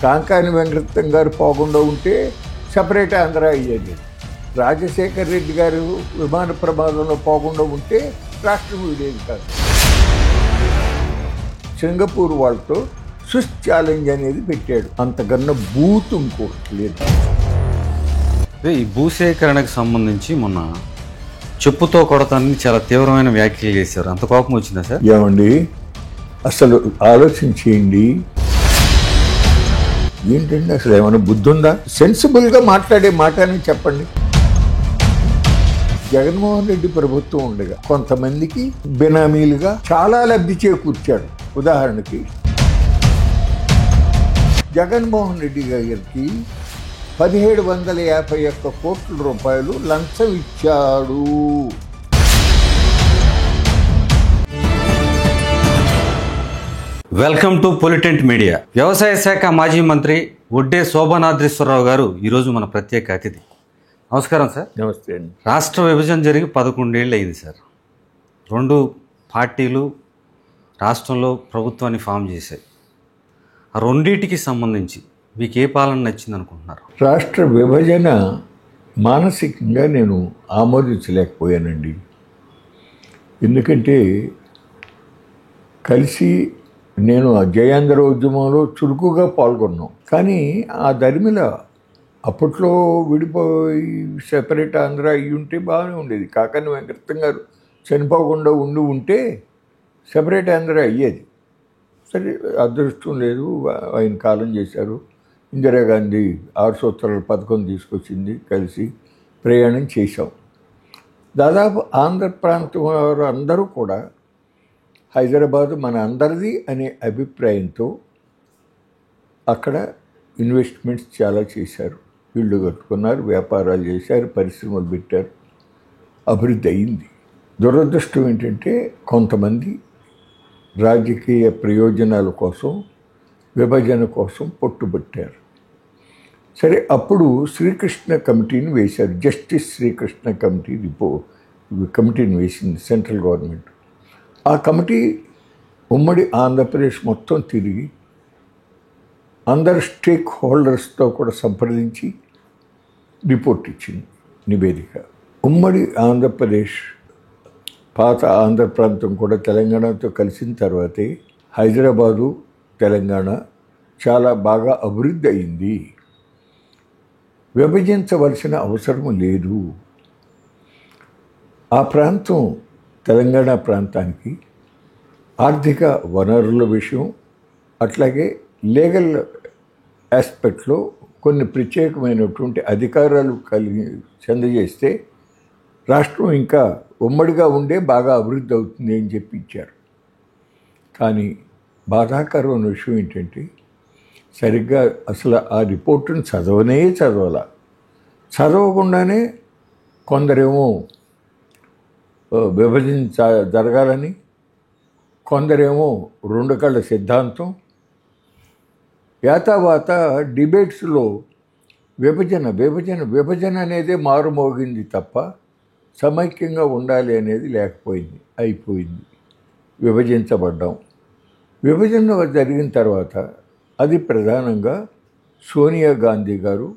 కాంకాని వెంకటరత్నం గారు పోకుండా ఉంటే సపరేట్ ఆంధ్ర అయ్యేది. రాజశేఖర రెడ్డి గారు విమాన ప్రమాదంలో పోకుండా ఉంటే రాష్ట్రం విడేది కాదు. సింగపూర్ వాళ్ళతో స్విస్ ఛాలెంజ్ అనేది పెట్టాడు. అంతకన్నా బూత్ ఇంకోటి లేదు. ఈ భూసేకరణకు సంబంధించి మొన్న చెప్పుతో కొడతానని చాలా తీవ్రమైన వ్యాఖ్యలు చేశారు. అంత కోపం వచ్చిందా సార్? ఏమండి, అసలు ఆలోచించేయండి. ఏంటండి, అసలు ఏమైనా బుద్ధి ఉందా? సెన్సిబుల్గా మాట్లాడే మాట అని చెప్పండి. జగన్మోహన్ రెడ్డి ప్రభుత్వం ఉండగా కొంతమందికి బినామీలుగా చాలా లబ్ధి చేకూర్చాడు. ఉదాహరణకి జగన్మోహన్ రెడ్డి గారికి 1751 కోట్ల రూపాయలు లంచం ఇచ్చాడు. Welcome to Politent media. వ్యవసాయ శాఖ మాజీ మంత్రి ఒడ్డే శోభనాద్రీశ్వరరావు గారు ఈరోజు మన ప్రత్యేక అతిథి. నమస్కారం సార్. నమస్తే అండి. రాష్ట్ర విభజన జరిగి 11 ఏళ్ళు అయింది సార్. 2 పార్టీలు రాష్ట్రంలో ప్రభుత్వాన్ని ఫామ్ చేశాయి. ఆ రెండింటికి సంబంధించి మీకు ఏ పాలన నచ్చింది అనుకుంటున్నారు? రాష్ట్ర విభజన మానసికంగా నేను ఆమోదించలేకపోయానండి. ఎందుకంటే కలిసి నేను జయాంధ్ర ఉద్యమంలో చురుకుగా పాల్గొన్నాం. కానీ ఆ దరిమిల అప్పట్లో విడిపోయి సెపరేట్ ఆంధ్ర అయ్యి ఉంటే బాగానే ఉండేది. కాకాని వెంకటరత్నం గారు చనిపోకుండా ఉంటే సెపరేట్ ఆంధ్ర అయ్యేది. సరే, అదృష్టం లేదు, ఆయన కాలం చేశారు. ఇందిరాగాంధీ 6 సూత్రాల పథకం తీసుకొచ్చింది, కలిసి ప్రయాణం చేశాం. దాదాపు ఆంధ్ర ప్రాంతం వారు అందరూ కూడా హైదరాబాదు మన అందరిది అనే అభిప్రాయంతో అక్కడ ఇన్వెస్ట్మెంట్స్ చాలా చేశారు. ఇళ్ళు కట్టుకున్నారు, వ్యాపారాలు చేశారు, పరిశ్రమలు పెట్టారు, అభివృద్ధి అయింది. దురదృష్టం ఏంటంటే కొంతమంది రాజకీయ ప్రయోజనాల కోసం, విభజన కోసం పట్టుబట్టారు. సరే, అప్పుడు శ్రీకృష్ణ కమిటీని వేశారు. జస్టిస్ శ్రీకృష్ణ కమిటీని వేసింది సెంట్రల్ గవర్నమెంట్. ఆ కమిటీ ఉమ్మడి ఆంధ్రప్రదేశ్ మొత్తం తిరిగి అందరు స్టేక్ హోల్డర్స్తో కూడా సంప్రదించి రిపోర్ట్ ఇచ్చింది, నివేదిక. ఉమ్మడి ఆంధ్రప్రదేశ్, పాత ఆంధ్ర ప్రాంతం కూడా తెలంగాణతో కలిసిన తర్వాతే హైదరాబాదు, తెలంగాణ చాలా బాగా అభివృద్ధి అయింది. విభజించవలసిన అవసరం లేదు. ఆ ప్రాంతం, తెలంగాణ ప్రాంతానికి ఆర్థిక వనరుల విషయం, అట్లాగే లీగల్ ఆస్పెక్ట్లో కొన్ని ప్రత్యేకమైనటువంటి అధికారాలు చెందజేస్తే రాష్ట్రం ఇంకా ఉమ్మడిగా ఉండే బాగా అభివృద్ధి అవుతుంది అని చెప్పి ఇచ్చారు. కానీ బాధాకరమైన విషయం ఏంటంటే సరిగ్గా అసలు ఆ రిపోర్టును చదవకుండానే కొందరేమో విభజన జరగాలని, కొందరేమో 2 కళ్ళ సిద్ధాంతం, యాతావాత డిబేట్స్లో విభజన అనేదే మారుమోగింది తప్ప సమైక్యంగా ఉండాలి అనేది అయిపోయింది. విభజించబడ్డాం. విభజన జరిగిన తర్వాత అది ప్రధానంగా సోనియా గాంధీ గారు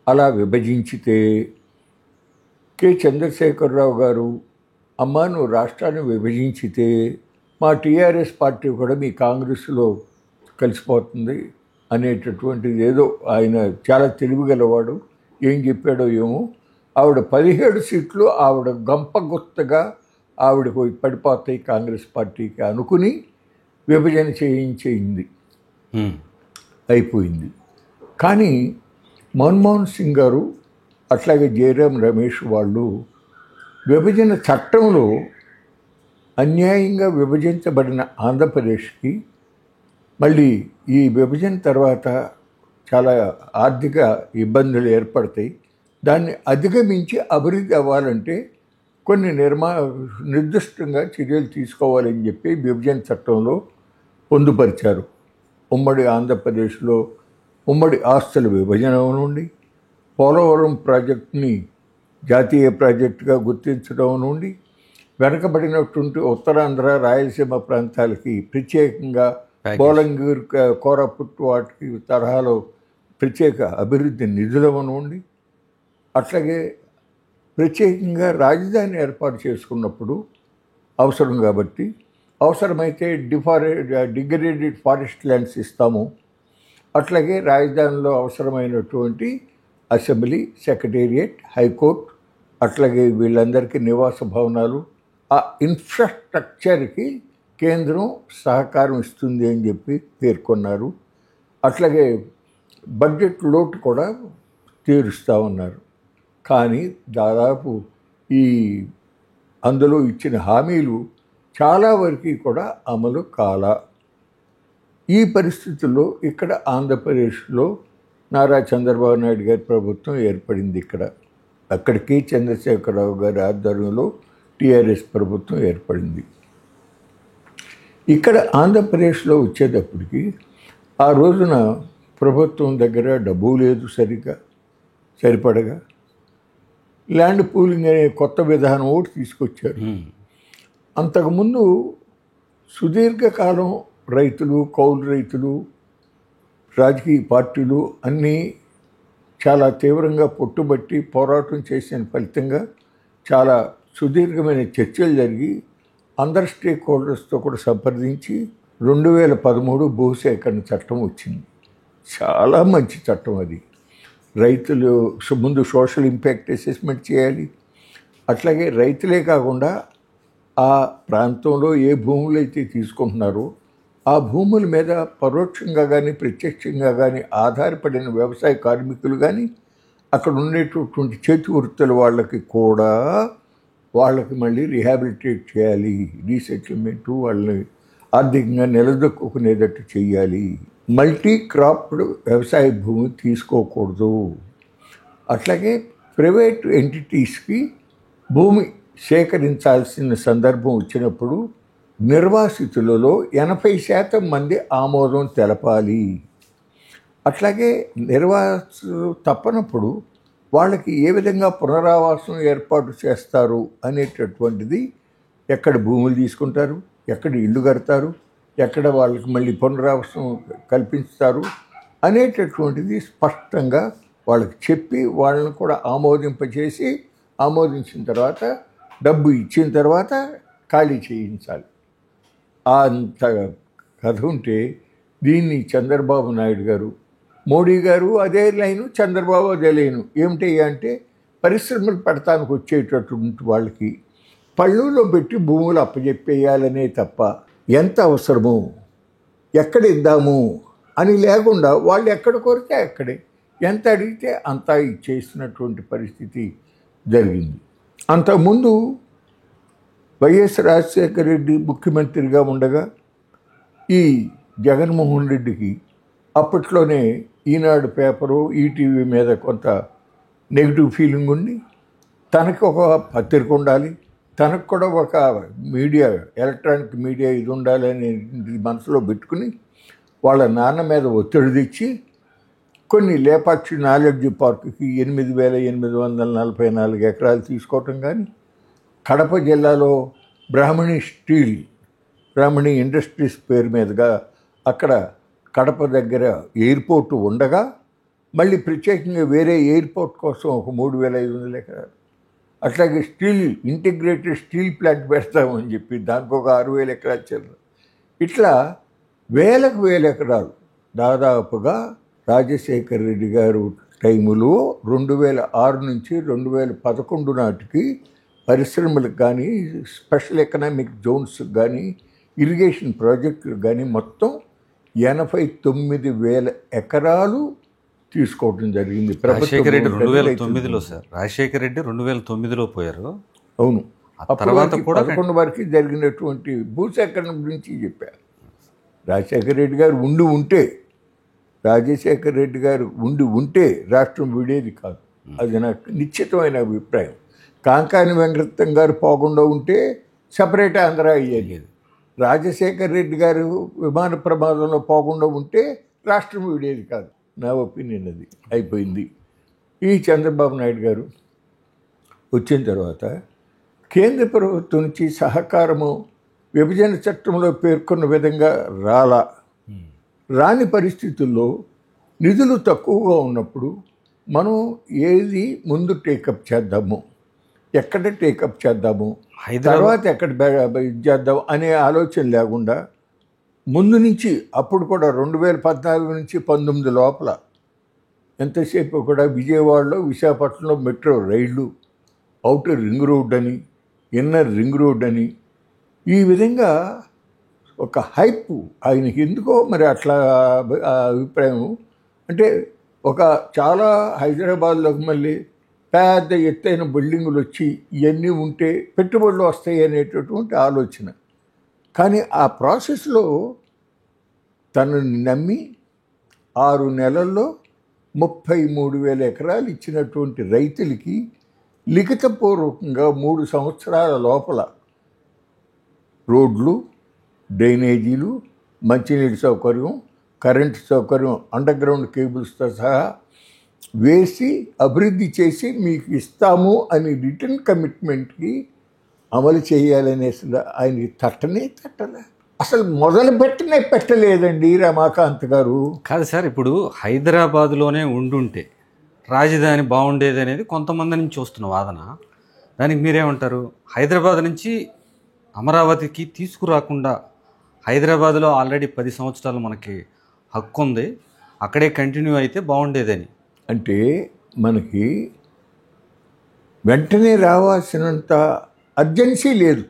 అలా విభజించితే, కె చంద్రశేఖరరావు గారు అమ్మ నువ్వు రాష్ట్రాన్ని విభజించితే మా టీఆర్ఎస్ పార్టీ కూడా మీ కాంగ్రెస్లో కలిసిపోతుంది అనేటటువంటిది ఏదో, ఆయన చాలా తెలివిగలవాడు, ఏం చెప్పాడో ఏమో, ఆవిడ 17 సీట్లు ఆవిడ గంపగుత్తగా ఆవిడకు పడిపోతాయి కాంగ్రెస్ పార్టీకి అనుకుని విభజన చేయించింది, అయిపోయింది. కానీ మన్మోహన్ సింగ్ గారు అట్లాగే జయరాం రమేష్ వాళ్ళు విభజన చట్టంలో అన్యాయంగా విభజించబడిన ఆంధ్రప్రదేశ్కి మళ్ళీ ఈ విభజన తర్వాత చాలా ఆర్థిక ఇబ్బందులు ఏర్పడతాయి, దాన్ని అధిగమించి అభివృద్ధి అవ్వాలంటే కొన్ని నిర్దిష్టంగా చర్యలు తీసుకోవాలని చెప్పి విభజన చట్టంలో పొందుపరిచారు. ఉమ్మడి ఆంధ్రప్రదేశ్లో ఉమ్మడి ఆస్తుల విభజన నుండి, పోలవరం ప్రాజెక్టుని జాతీయ ప్రాజెక్టుగా గుర్తించడం నుండి, వెనకబడినటువంటి ఉత్తరాంధ్ర, రాయలసీమ ప్రాంతాలకి ప్రత్యేకంగా బోలంగీర్, కోరాపుట్ వాటికి తరహాలో ప్రత్యేక అభివృద్ధి నిధులు ఉండి, అట్లాగే ప్రత్యేకంగా రాజధాని ఏర్పాటు చేసుకున్నప్పుడు అవసరం కాబట్టి అవసరమైతే డిగ్రేడెడ్ ఫారెస్ట్ ల్యాండ్స్ ఇస్తాము. అట్లాగే రాజధానిలో అవసరమైనటువంటి అసెంబ్లీ, సెక్రటేరియట్, హైకోర్టు, అట్లాగే వీళ్ళందరికీ నివాస భవనాలు, ఆ ఇన్ఫ్రాస్ట్రక్చర్కి కేంద్రం సహకారం ఇస్తుంది అని చెప్పి పేర్కొన్నారు. అట్లాగే బడ్జెట్ లోటు కూడా తీరుస్తూ ఉన్నారు. కానీ దాదాపు అందులో ఇచ్చిన హామీలు చాలా వరకు కూడా అమలు కాల. ఈ పరిస్థితుల్లో ఇక్కడ ఆంధ్రప్రదేశ్లో నారా చంద్రబాబు నాయుడు గారి ప్రభుత్వం ఏర్పడింది. అక్కడికి చంద్రశేఖరరావు గారి ఆధ్వర్యంలో టీఆర్ఎస్ ప్రభుత్వం ఏర్పడింది. ఇక్కడ ఆంధ్రప్రదేశ్లో వచ్చేటప్పటికి ఆ రోజున ప్రభుత్వం దగ్గర డబ్బు లేదు, సరిపడగా ల్యాండ్ పూలింగ్ అనే కొత్త విధానం ఒకటి తీసుకొచ్చారు. అంతకుముందు సుదీర్ఘకాలం రైతులు, కౌలు రైతులు, రాజకీయ పార్టీలు అన్నీ చాలా తీవ్రంగా పట్టుబట్టి పోరాటం చేసిన ఫలితంగా చాలా సుదీర్ఘమైన చర్చలు జరిగి అందరు స్టేక్ హోల్డర్స్తో కూడా సంప్రదించి 2013 భూసేకరణ చట్టం వచ్చింది. చాలా మంచి చట్టం అది. రైతులు ముందు సోషల్ ఇంపాక్ట్ అసెస్మెంట్ చేయాలి. అట్లాగే రైతులే కాకుండా ఆ ప్రాంతంలో ఏ భూములు అయితే తీసుకుంటున్నారో ఆ భూముల మీద పరోక్షంగా కానీ ప్రత్యక్షంగా కానీ ఆధారపడిన వ్యవసాయ కార్మికులు కానీ అక్కడ ఉండేటటువంటి చేతి వృత్తుల వాళ్ళకి మళ్ళీ రీహాబిలిటేట్ చేయాలి, రీసెటిల్మెంటు, వాళ్ళని ఆర్థికంగా నిలదొక్కునేటట్టు చేయాలి. మల్టీ క్రాప్డ్ వ్యవసాయ భూమి తీసుకోకూడదు. అట్లాగే ప్రైవేట్ ఎంటిటీస్కి భూమి సేకరించాల్సిన సందర్భం వచ్చినప్పుడు నిర్వాసితులలో 80% మంది ఆమోదం తెలపాలి. అట్లాగే నిర్వాసితులు తప్పనప్పుడు వాళ్ళకి ఏ విధంగా పునరావాసం ఏర్పాటు చేస్తారు అనేటటువంటిది, ఎక్కడ భూములు తీసుకుంటారు, ఎక్కడ ఇల్లు కడతారు, ఎక్కడ వాళ్ళకి మళ్ళీ పునరావాసం కల్పిస్తారు అనేటటువంటిది స్పష్టంగా వాళ్ళకి చెప్పి వాళ్ళని కూడా ఆమోదించిన తర్వాత డబ్బు ఇచ్చిన తర్వాత ఖాళీ చేయించాలి. అంత కథ ఉంటే దీన్ని చంద్రబాబు నాయుడు గారు, మోడీ గారు అదే లైను, చంద్రబాబు అదే లైను. ఏమిటి అంటే పరిశ్రమలు పెడతానికి వచ్చేటటువంటి వాళ్ళకి పళ్ళులో పెట్టి భూములు అప్పచెప్పేయాలనే తప్ప ఎంత అవసరమో, ఎక్కడ ఇద్దాము అని లేకుండా వాళ్ళు ఎక్కడ కోరితే అక్కడే, ఎంత అడిగితే అంతా ఇచ్చేసినటువంటి పరిస్థితి జరిగింది. అంతకుముందు వైఎస్ రాజశేఖర రెడ్డి ముఖ్యమంత్రిగా ఉండగా ఈ జగన్మోహన్ రెడ్డికి అప్పట్లోనే ఈనాడు పేపరు, ఈటీవీ మీద కొంత నెగిటివ్ ఫీలింగ్ ఉండి తనకు ఒక పత్రిక ఉండాలి, తనకు కూడా ఒక మీడియా, ఎలక్ట్రానిక్ మీడియా ఇది ఉండాలి అని మనసులో పెట్టుకుని వాళ్ళ నాన్న మీద ఒత్తిడి తెచ్చి కొన్ని లేపాక్షి నాలెడ్జ్ పార్కుకి 8,844 ఎకరాలు తీసుకోవటం కానీ, కడప జిల్లాలో బ్రాహ్మణి ఇండస్ట్రీస్ పేరు మీదుగా అక్కడ కడప దగ్గర ఎయిర్పోర్టు ఉండగా మళ్ళీ ప్రత్యేకంగా వేరే ఎయిర్పోర్ట్ కోసం ఒక 3,500 ఎకరాలు, అట్లాగే ఇంటిగ్రేటెడ్ స్టీల్ ప్లాంట్ పెడతామని చెప్పి దానికి ఒక 6,000 ఎకరాలు చెల్లు. ఇట్లా వేలకు ఎకరాలు దాదాపుగా రాజశేఖర రెడ్డి గారు టైములో 2006 నుంచి 2011 నాటికి పరిశ్రమలకు కానీ, స్పెషల్ ఎకనామిక్ జోన్స్కి కానీ, ఇరిగేషన్ ప్రాజెక్టులకు కానీ మొత్తం 89,000 ఎకరాలు తీసుకోవడం జరిగింది. రాజశేఖర రెడ్డి 2009లో సార్, రాజశేఖర రెడ్డి 2009లో పోయారు. అవును, తర్వాత కూడా 11 వరకు జరిగినటువంటి భూసేకరణ గురించి చెప్పారు. రాజశేఖర రెడ్డి గారు ఉండి ఉంటే రాష్ట్రం విడేది కాదు. అది నాకు నిశ్చితమైన అభిప్రాయం. కాంకాని వెంకటరత్నం గారు పోకుండా ఉంటే సపరేట్ ఆంధ్ర అయ్యేది. రాజశేఖర రెడ్డి గారు విమాన ప్రమాదంలో పోకుండా ఉంటే రాష్ట్రం విడేది కాదు. నా ఒపీనియన్ అది. అయిపోయింది. ఈ చంద్రబాబు నాయుడు గారు వచ్చిన తర్వాత కేంద్ర ప్రభుత్వం నుంచి సహకారము విభజన చట్టంలో పేర్కొన్న విధంగా రాని పరిస్థితుల్లో నిధులు తక్కువగా ఉన్నప్పుడు మనం ఏది ముందు టేకప్ చేద్దాము, ఎక్కడ టేకప్ చేద్దాము, తర్వాత ఎక్కడ ఇది చేద్దాం అనే ఆలోచన లేకుండా ముందు నుంచి అప్పుడు కూడా 2014 నుంచి 19 లోపల ఎంతసేపు కూడా విజయవాడలో విశాఖపట్నంలో మెట్రో రైళ్ళు, ఔటర్ రింగ్ రోడ్ అని, ఇన్నర్ రింగ్ రోడ్ అని, ఈ విధంగా ఒక హైప్ ఆయనకి ఎందుకో మరి అట్లా అభిప్రాయం. అంటే ఒక చాలా హైదరాబాద్లోకి మళ్ళీ పెద్ద ఎత్తైన బిల్డింగులు వచ్చి ఇవన్నీ ఉంటే పెట్టుబడులు వస్తాయి అనేటటువంటి ఆలోచన. కానీ ఆ ప్రాసెస్లో తనని నమ్మి 6 నెలల్లో 33,000 ఎకరాలు ఇచ్చినటువంటి రైతులకి లిఖితపూర్వకంగా 3 సంవత్సరాల లోపల రోడ్లు, డ్రైనేజీలు, మంచినీటి సౌకర్యం, కరెంటు సౌకర్యం, అండర్ గ్రౌండ్ కేబుల్స్తో సహా వేసి అభివృద్ధి చేసి మీకు ఇస్తాము అని రిటర్న్ కమిట్మెంట్కి అమలు చేయాలనే ఆయనకి తట్టలే. అసలు మొదలు పెట్టలేదండి రమాకాంత్ గారు. కాదు సార్, ఇప్పుడు హైదరాబాదులోనే ఉండుంటే రాజధాని బాగుండేది అనేది కొంతమంది నుంచి వస్తున్న వాదన. దానికి మీరేమంటారు? హైదరాబాద్ నుంచి అమరావతికి తీసుకురాకుండా హైదరాబాద్లో ఆల్రెడీ 10 సంవత్సరాలు మనకి హక్కు ఉంది, అక్కడే కంటిన్యూ అయితే బాగుండేదని. అంటే మనకి వెంటనే రావాల్సినంత అర్జెన్సీ లేదు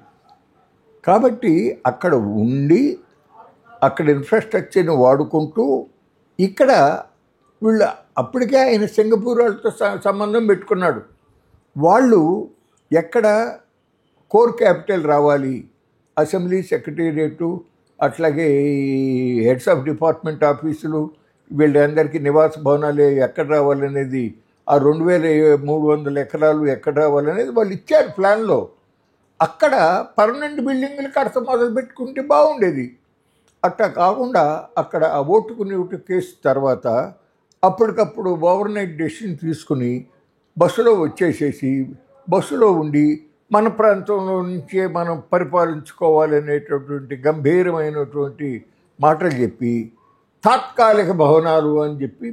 కాబట్టి అక్కడ ఉండి అక్కడ ఇన్ఫ్రాస్ట్రక్చర్ని వాడుకుంటూ ఇక్కడ వీళ్ళు అప్పటికే ఆయన సింగపూర్ వాళ్ళతో సంబంధం పెట్టుకున్నాడు. వాళ్ళు ఎక్కడ కోర్ క్యాపిటల్ రావాలి, అసెంబ్లీ సెక్రటేరియట్, అట్లాగే హెడ్స్ ఆఫ్ డిపార్ట్మెంట్ ఆఫీసులు, వీళ్ళందరికీ నివాస భవనాలు ఎక్కడ రావాలనేది, ఆ 2,300 ఎకరాలు ఎక్కడ రావాలనేది వాళ్ళు ఇచ్చారు ప్లాన్లో. అక్కడ పర్మనెంట్ బిల్డింగ్లు కడత మొదలు పెట్టుకుంటే బాగుండేది. అట్లా కాకుండా అక్కడ ఆ ఓటుకు కేసు తర్వాత అప్పటికప్పుడు ఓవర్నైట్ డెసిషన్ తీసుకుని బస్సులో వచ్చేసేసి బస్సులో ఉండి మన ప్రాంతంలో నుంచే మనం పరిపాలించుకోవాలనేటటువంటి గంభీరమైనటువంటి మాటలు చెప్పి తాత్కాలిక భవనాలు అని చెప్పి,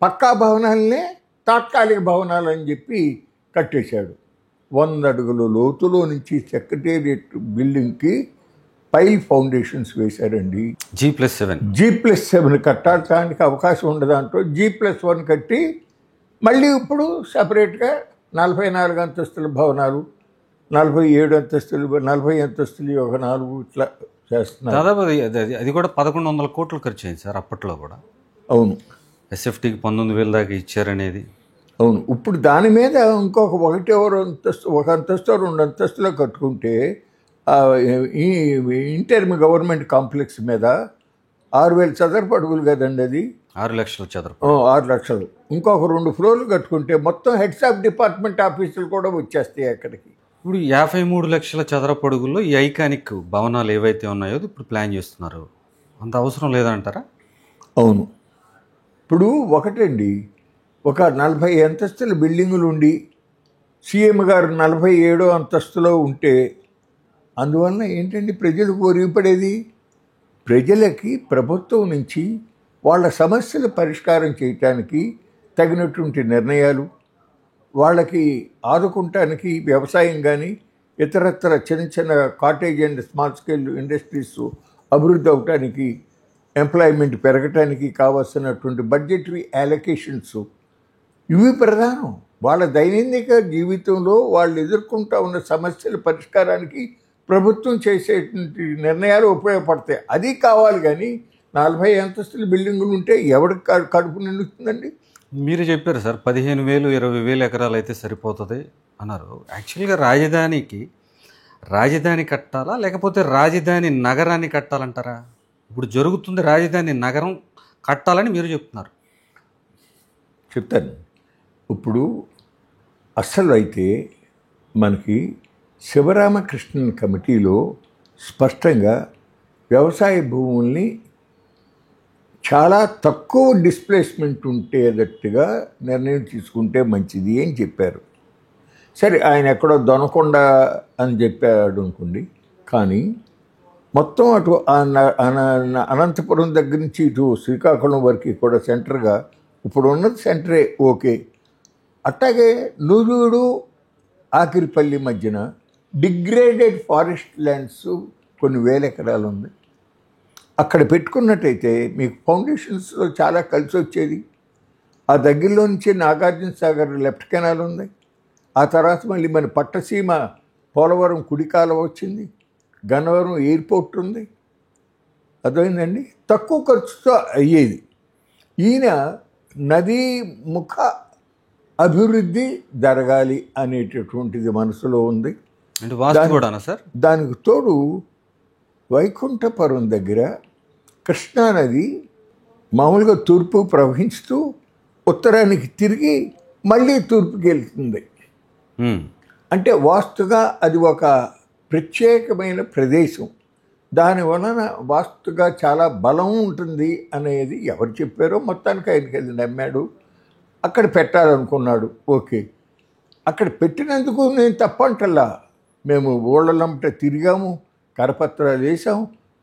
పక్కా భవనాలనే తాత్కాలిక భవనాలు అని చెప్పి కట్టేశాడు. 100 అడుగుల లోతులో నుంచి సెక్రటేరియట్ బిల్డింగ్కి పైల్ ఫౌండేషన్స్ వేశారండి. G+7 కట్టడానికి అవకాశం ఉండదంటూ G+1 కట్టి మళ్ళీ ఇప్పుడు సపరేట్గా 44 అంతస్తుల భవనాలు, 47 అంతస్తులు, 40 అంతస్తులు ఒక 4 ఇట్లా చేస్తున్నారు. దాదాపు అది కూడా 1,100 కోట్లు ఖర్చు అయింది సార్ అప్పట్లో కూడా. అవును, ఎస్ఎఫ్టీకి 19,000 దాకా ఇచ్చారనేది. అవును. ఇప్పుడు దాని మీద ఇంకొక 1 అంతస్తు 2 అంతస్తులో కట్టుకుంటే ఈ ఇంటర్మ్ గవర్నమెంట్ కాంప్లెక్స్ మీద 6,000 చదరపు అడుగులు కదండి, అది 6 లక్షల చదరపు. 6 లక్షలు. ఇంకొక 2 ఫ్లోర్లు కట్టుకుంటే మొత్తం హెడ్స్ ఆఫ్ డిపార్ట్మెంట్ ఆఫీసులు కూడా వచ్చేస్తాయి అక్కడికి. ఇప్పుడు 53 లక్షల చదరపు అడుగుల్లో ఈ ఐకానిక్ భవనాలు ఏవైతే ఉన్నాయో ఇప్పుడు ప్లాన్ చేస్తున్నారు, అంత అవసరం లేదంటారా? అవును. ఇప్పుడు ఒకటండి, ఒక 40 అంతస్తుల బిల్డింగులు ఉండి సీఎం గారు 47వ అంతస్తులో ఉంటే అందువలన ఏంటండి ప్రజలకు ఒరిగిపడేది? ప్రజలకి ప్రభుత్వం నుంచి వాళ్ళ సమస్యలు పరిష్కారం చేయటానికి తగినటువంటి నిర్ణయాలు, వాళ్ళకి ఆదుకుంటానికి వ్యవసాయం కానీ ఇతరత్ర చిన్న చిన్న cottage and small scale industries అభివృద్ధి అవటానికి, ఎంప్లాయ్మెంట్ పెరగటానికి కావాల్సినటువంటి బడ్జెటరీ అలొకేషన్స్ ఇవి ప్రధానం. వాళ్ళ దైనందిక జీవితంలో వాళ్ళు ఎదుర్కొంటూ ఉన్న సమస్యల పరిష్కారానికి ప్రభుత్వం చేసేటువంటి నిర్ణయాలు ఉపయోగపడతాయి. అది కావాలి. కానీ 40 అంతస్తుల బిల్డింగులు ఉంటే ఎవరికి కడుపు నిండుతుందండి? మీరు చెప్పారు సార్ 15,000 20,000 ఎకరాలు అయితే సరిపోతుంది అన్నారు. యాక్చువల్గా రాజధాని కట్టాలా లేకపోతే రాజధాని నగరాన్ని కట్టాలంటారా? ఇప్పుడు జరుగుతుంది రాజధాని నగరం కట్టాలని మీరు చెప్తున్నారు. చెప్తాను. ఇప్పుడు అసలు అయితే మనకి శివరామకృష్ణన్ కమిటీలో స్పష్టంగా వ్యవసాయ భూముల్ని చాలా తక్కువ డిస్ప్లేస్మెంట్ ఉండేటట్టుగా నిర్ణయం తీసుకుంటే మంచిది అని చెప్పారు. సరే, ఆయన ఎక్కడో దొనకొండ అని చెప్పాడు అనుకోండి, కానీ మొత్తం అటు అనంతపురం దగ్గర నుంచి ఇటు శ్రీకాకుళం వరకు కూడా సెంటర్గా ఇప్పుడు ఉన్నది సెంటరే. ఓకే, అట్లాగే నూజూడు ఆకిరిపల్లి మధ్యన డిగ్రేడెడ్ ఫారెస్ట్ ల్యాండ్స్ కొన్ని వేల ఎకరాలు ఉంది. అక్కడ పెట్టుకున్నట్టయితే మీకు ఫౌండేషన్స్లో చాలా కలిసి వచ్చేది. ఆ దగ్గరలో నుంచి నాగార్జున సాగర్ లెఫ్ట్ కెనాల్ ఉంది. ఆ తర్వాత మళ్ళీ మన పట్టసీమ పోలవరం కుడి కాలువ వచ్చింది. గన్నవరం ఎయిర్పోర్ట్ ఉంది. అర్థమైందండి, తక్కువ ఖర్చుతో అయ్యేది. ఈయన నదీ ముఖ అభివృద్ధి జరగాలి అనేటటువంటిది మనసులో ఉంది. అంటే వాస్తు కూడానా సార్? దానికి తోడు వైకుంఠపురం దగ్గర కృష్ణానది మామూలుగా తూర్పు ప్రవహిస్తూ ఉత్తరానికి తిరిగి మళ్ళీ తూర్పుకి వెళ్తుంది. అంటే వాస్తుగా అది ఒక ప్రత్యేకమైన ప్రదేశం. దాని వలన వాస్తుగా చాలా బలం ఉంటుంది అనేది ఎవరు చెప్పారో మొత్తానికి ఆయనకి అది నమ్మాడు. అక్కడ పెట్టాలనుకున్నాడు. ఓకే, అక్కడ పెట్టినందుకు నేను తప్పంటల్లా. మేము ఊళ్ళలంట తిరిగాము, కరపత్రాలు వేసాం,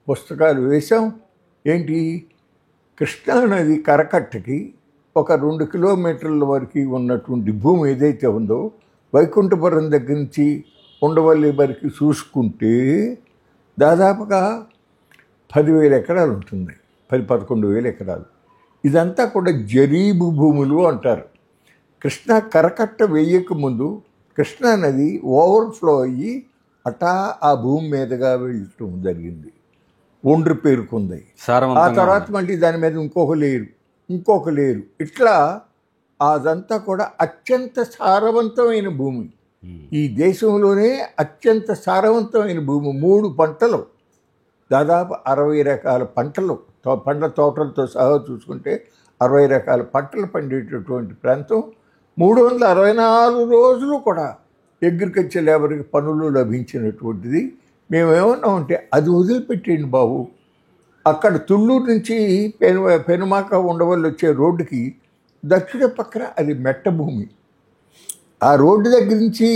పుస్తకాలు వేసాం. ఏంటి, కృష్ణానది కరకట్టకి ఒక 2 కిలోమీటర్ల వరకు ఉన్నటువంటి భూమి ఏదైతే ఉందో వైకుంఠపురం దగ్గర నుంచి ఉండవల్లి వరకు చూసుకుంటే దాదాపుగా 10,000 ఎకరాలు ఉంటుంది. 11,000 ఎకరాలు. ఇదంతా కూడా జరీబు భూములు అంటారు. కృష్ణా కరకట్ట వేయక ముందు కృష్ణానది ఓవర్ఫ్లో అయ్యి అటా ఆ భూమి మీదుగా వెళ్ళటం జరిగింది. ఒండ్రు పేరుకుంది. ఆ తర్వాత మళ్ళీ దాని మీద ఇంకొక లేరు ఇట్లా అదంతా కూడా అత్యంత సారవంతమైన భూమి. ఈ దేశంలోనే అత్యంత సారవంతమైన భూమి. 3 పంటలు, దాదాపు 60 రకాల పంటలు, పండ్ల తోటలతో సహా చూసుకుంటే 60 రకాల పంటలు పండేటటువంటి ప్రాంతం. 364 రోజులు కూడా అగ్రికల్చర్ లేబర్కి పనులు లభించినటువంటిది. మేమేమన్నామంటే అది వదిలిపెట్టేయండి బాబు. అక్కడ తుళ్ళూరు నుంచి పెనుమాక ఉండవల్లి వచ్చే రోడ్డుకి దక్షిణ పక్కన అది మెట్ట భూమి. ఆ రోడ్డు దగ్గర నుంచి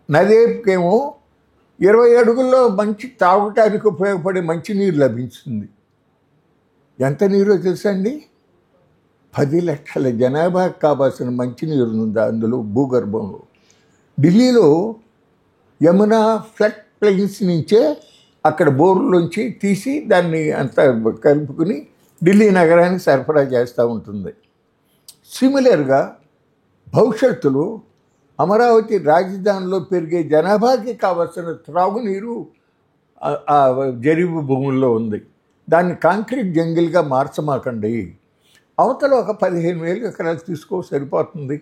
నదేపుకేమో 20 అడుగుల్లో మంచి తాగటానికి ఉపయోగపడే మంచినీరు లభించింది. ఎంత నీరో తెలుసా అండి? 10 లక్షల జనాభాకు కావాల్సిన మంచినీరు ఉంది అందులో భూగర్భంలో. ఢిల్లీలో యమునా ఫ్లడ్ ప్లెయిన్స్ నుంచే అక్కడ బోర్లోంచి తీసి దాన్ని అంతా కలుపుకుని ఢిల్లీ నగరానికి సరఫరా చేస్తూ ఉంటుంది. సిమిలర్గా భవిష్యత్తులో అమరావతి రాజధానిలో పెరిగే జనాభాకి కావలసిన త్రాగునీరు ఆ జరీబు భూముల్లో ఉంది. దాన్ని కాంక్రీట్ జంగిల్గా మార్చమాకండి, అవతల ఒక 15,000 ఎకరాలు తీసుకో సరిపోతుంది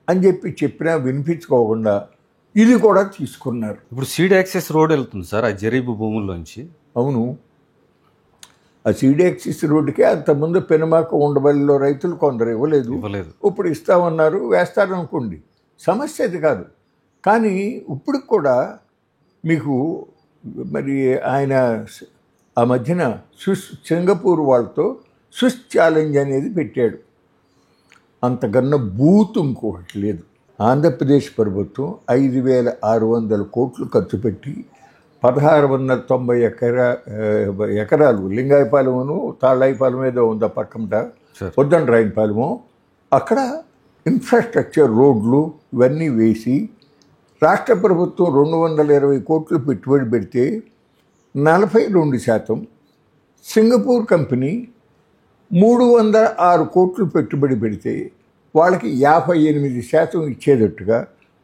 అని చెప్పినా వినిపించుకోకుండా ఇది కూడా తీసుకున్నారు. ఇప్పుడు సీడ్ యాక్సెస్ రోడ్ వెళ్తుంది సార్ ఆ జరీబు భూముల్లోంచి. అవును, ఆ సీడ్ యాక్సెస్ రోడ్డుకే అంతకుముందు పెనుమాక ఉండవల్లిలో రైతులు కొందరు ఇవ్వలేదు. ఇప్పుడు ఇస్తామన్నారు, వేస్తారనుకోండి, సమస్య అది కాదు. కానీ ఇప్పుడు కూడా మీకు మరి ఆయన ఆ మధ్యన సింగపూర్ వాళ్ళతో స్విస్ ఛాలెంజ్ అనేది పెట్టాడు. అంతకన్నా బూత్ ఇంకొకటి లేదు. ఆంధ్రప్రదేశ్ ప్రభుత్వం 5,600 కోట్లు ఖర్చు పెట్టి 1,690 ఎకరాలు లింగాయపాలెమును తాళ్ళాయిపాలెం ఏదో ఉందా పక్కన వద్దండ్రాయపాలెము, అక్కడ ఇన్ఫ్రాస్ట్రక్చర్ రోడ్లు ఇవన్నీ వేసి రాష్ట్ర ప్రభుత్వం 220 కోట్లు పెట్టుబడి పెడితే 42%, సింగపూర్ కంపెనీ 306 కోట్లు పెట్టుబడి పెడితే వాళ్ళకి 58% ఇచ్చేటట్టుగా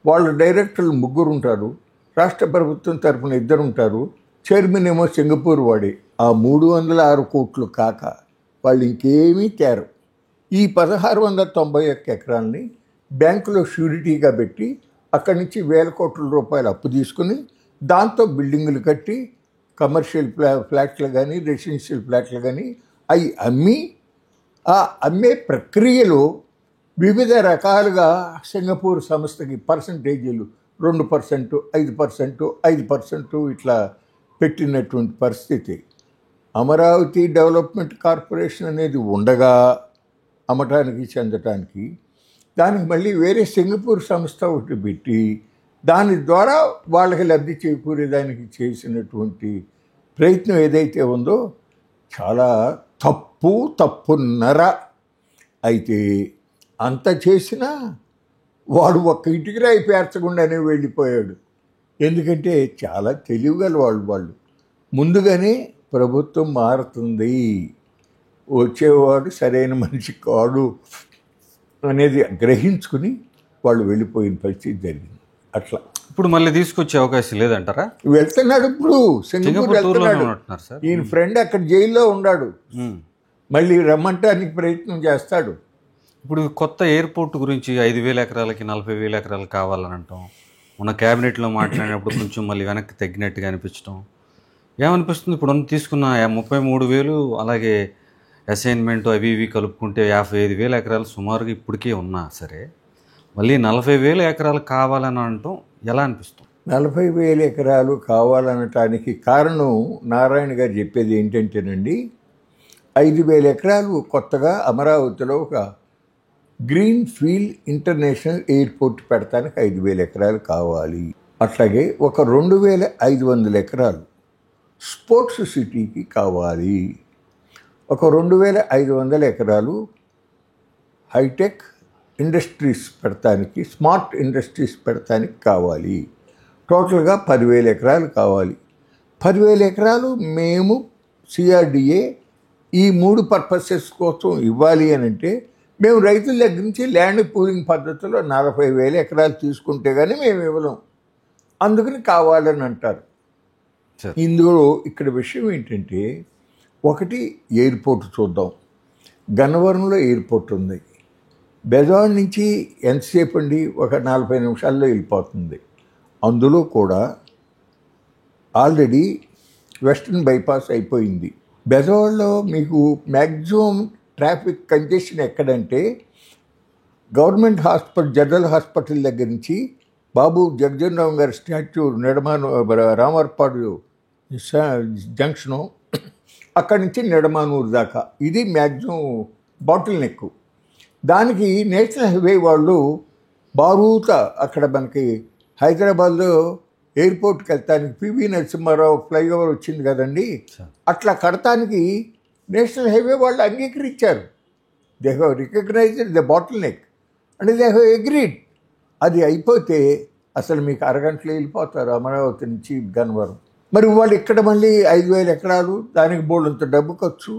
వాళ్ళ డైరెక్టర్లు 3 ఉంటారు, రాష్ట్ర ప్రభుత్వం తరఫున 2 ఉంటారు, చైర్మన్ ఏమో సింగపూర్ వాడే. ఆ 306 కోట్లు కాక వాళ్ళు ఇంకేమీ తేరు. ఈ 1,691 ఎకరాలని బ్యాంకులో షూరిటీగా పెట్టి అక్కడి నుంచి 1,000 కోట్ల రూపాయలు అప్పు తీసుకుని దాంతో బిల్డింగులు కట్టి కమర్షియల్ ఫ్లాట్లు కానీ రెసిడెన్షియల్ ఫ్లాట్లు కానీ అవి అమ్మి ఆ అమ్మే ప్రక్రియలో వివిధ రకాలుగా సింగపూర్ సంస్థకి పర్సంటేజీలు 2%, 5%, 5% ఇట్లా పెట్టినటువంటి పరిస్థితి. అమరావతి డెవలప్మెంట్ కార్పొరేషన్ అనేది ఉండగా అమ్మటానికి చెందటానికి దానికి మళ్ళీ వేరే సింగపూర్ సంస్థ ఒకటి పెట్టి దాని ద్వారా వాళ్ళకి లబ్ధి చేకూరేదానికి చేసినటువంటి ప్రయత్నం ఏదైతే ఉందో చాలా తప్పున్నర. అయితే అంత చేసినా వాడు ఒక్క ఇటుకరాయి పేర్చకుండానే వెళ్ళిపోయాడు. ఎందుకంటే చాలా తెలివిగల వాళ్ళు ముందుగానే ప్రభుత్వం మారుతుంది, వచ్చేవాడు సరైన మనిషి కాడు అనేది గ్రహించుకుని వాళ్ళు వెళ్ళిపోయిన పరిస్థితి జరిగింది. అట్లా ఇప్పుడు మళ్ళీ తీసుకొచ్చే అవకాశం లేదంటారా? వెళ్తున్నాడు ఇప్పుడు సింగపూర్ వెళ్తున్నాడు. ఈయన ఫ్రెండ్ అక్కడ జైల్లో ఉన్నాడు, మళ్ళీ రమ్మంటానికి ప్రయత్నం చేస్తాడు. ఇప్పుడు కొత్త ఎయిర్పోర్ట్ గురించి 5,000 ఎకరాలకి 40,000 ఎకరాలు కావాలని అంటాం. మన క్యాబినెట్లో మాట్లాడినప్పుడు కొంచెం మళ్ళీ వెనక్కి తగ్గినట్టుగా అనిపించడం ఏమనిపిస్తుంది? ఇప్పుడు తీసుకున్న 33,000 అలాగే అసైన్మెంట్ అవి ఇవి కలుపుకుంటే 55,000 ఎకరాలు సుమారుగా ఇప్పటికే ఉన్నా సరే మళ్ళీ 40,000 ఎకరాలు కావాలని అంటాం ఎలా అనిపిస్తుంది? 40,000 ఎకరాలు కావాలనటానికి కారణం నారాయణ గారు చెప్పేది ఏంటంటేనండి, 5,000 ఎకరాలు కొత్తగా అమరావతిలో ఒక గ్రీన్ ఫీల్డ్ ఇంటర్నేషనల్ ఎయిర్పోర్ట్ పెడతానికి 5,000 ఎకరాలు కావాలి. అట్లాగే ఒక 2,500 ఎకరాలు స్పోర్ట్స్ సిటీకి కావాలి. ఒక 2,500 ఎకరాలు హైటెక్ ఇండస్ట్రీస్ పెడతానికి, స్మార్ట్ ఇండస్ట్రీస్ పెడతానికి కావాలి. టోటల్గా 10,000 ఎకరాలు కావాలి. 10,000 ఎకరాలు మేము సిఆర్డిఏ ఈ 3 పర్పసెస్ కోసం ఇవ్వాలి అని అంటే మేము రైతుల దగ్గర నుంచి ల్యాండ్ పూలింగ్ పద్ధతిలో 40,000 ఎకరాలు తీసుకుంటే కానీ మేము ఇవ్వలేం, అందుకని కావాలని అంటారు. ఇందులో ఇక్కడ విషయం ఏంటంటే, ఒకటి ఎయిర్పోర్ట్ చూద్దాం. గన్నవరంలో ఎయిర్పోర్ట్ ఉంది. బెజవాడ నుంచి ఎంతసేపు అండి, ఒక 40 నిమిషాల్లో వెళ్ళిపోతుంది. అందులో కూడా ఆల్రెడీ వెస్టర్న్ బైపాస్ అయిపోయింది. బెజవాడలో మీకు మ్యాక్సిమం ట్రాఫిక్ కంజెషన్ ఎక్కడంటే గవర్నమెంట్ హాస్పిటల్, జనరల్ హాస్పిటల్ దగ్గర నుంచి బాబు జగజీవన్ రామ్ గారి స్టాచ్యూ నిడమాను రామర్పాడు జంక్షను, అక్కడి నుంచి నిడమానూరు దాకా ఇది మ్యాక్సిమం బాటిల్ నెక్. దానికి నేషనల్ హైవే వాళ్ళు బారూత అక్కడ మనకి హైదరాబాద్లో ఎయిర్పోర్ట్కి వెళ్తానికి పివి నరసింహారావు ఫ్లైఓవర్ వచ్చింది కదండి, అట్లా కడతానికి నేషనల్ హైవే వాళ్ళు అంగీకరించారు. They have recognised the bottleneck and they have agreed. అది అయిపోతే అసలు మీకు అరగంటలో వెళ్ళిపోతారు అమరావతి నుంచి గన్నవరం. మరి వాళ్ళు ఇక్కడ మళ్ళీ 5,000 ఎకరాలు, దానికి బోల్డంత డబ్బు ఖర్చు.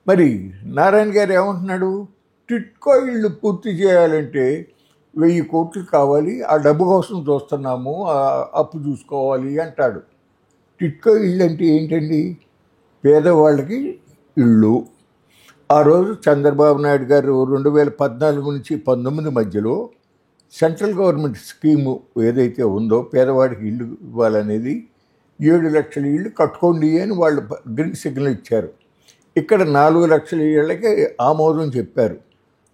మరి నారాయణ గారు ఏమంటున్నాడు, టిట్కో ఇళ్ళు పూర్తి చేయాలంటే 1,000 కోట్లు కావాలి, ఆ డబ్బు కోసం చూస్తున్నాము, అప్పు చూసుకోవాలి అంటాడు. టిట్కో ఇళ్ళు అంటే ఏంటండి, పేదవాళ్ళకి ఇళ్ళు. ఆ రోజు చంద్రబాబు నాయుడు గారు 2014 నుంచి 19 మధ్యలో సెంట్రల్ గవర్నమెంట్ స్కీము ఏదైతే ఉందో పేదవాడికి ఇల్లు ఇవ్వాలనేది 7 లక్షల ఇళ్ళు కట్టుకోండి అని వాళ్ళు గ్రీన్ సిగ్నల్ ఇచ్చారు. ఇక్కడ 4 లక్షల ఇళ్ళకి ఆమోదం చెప్పారు.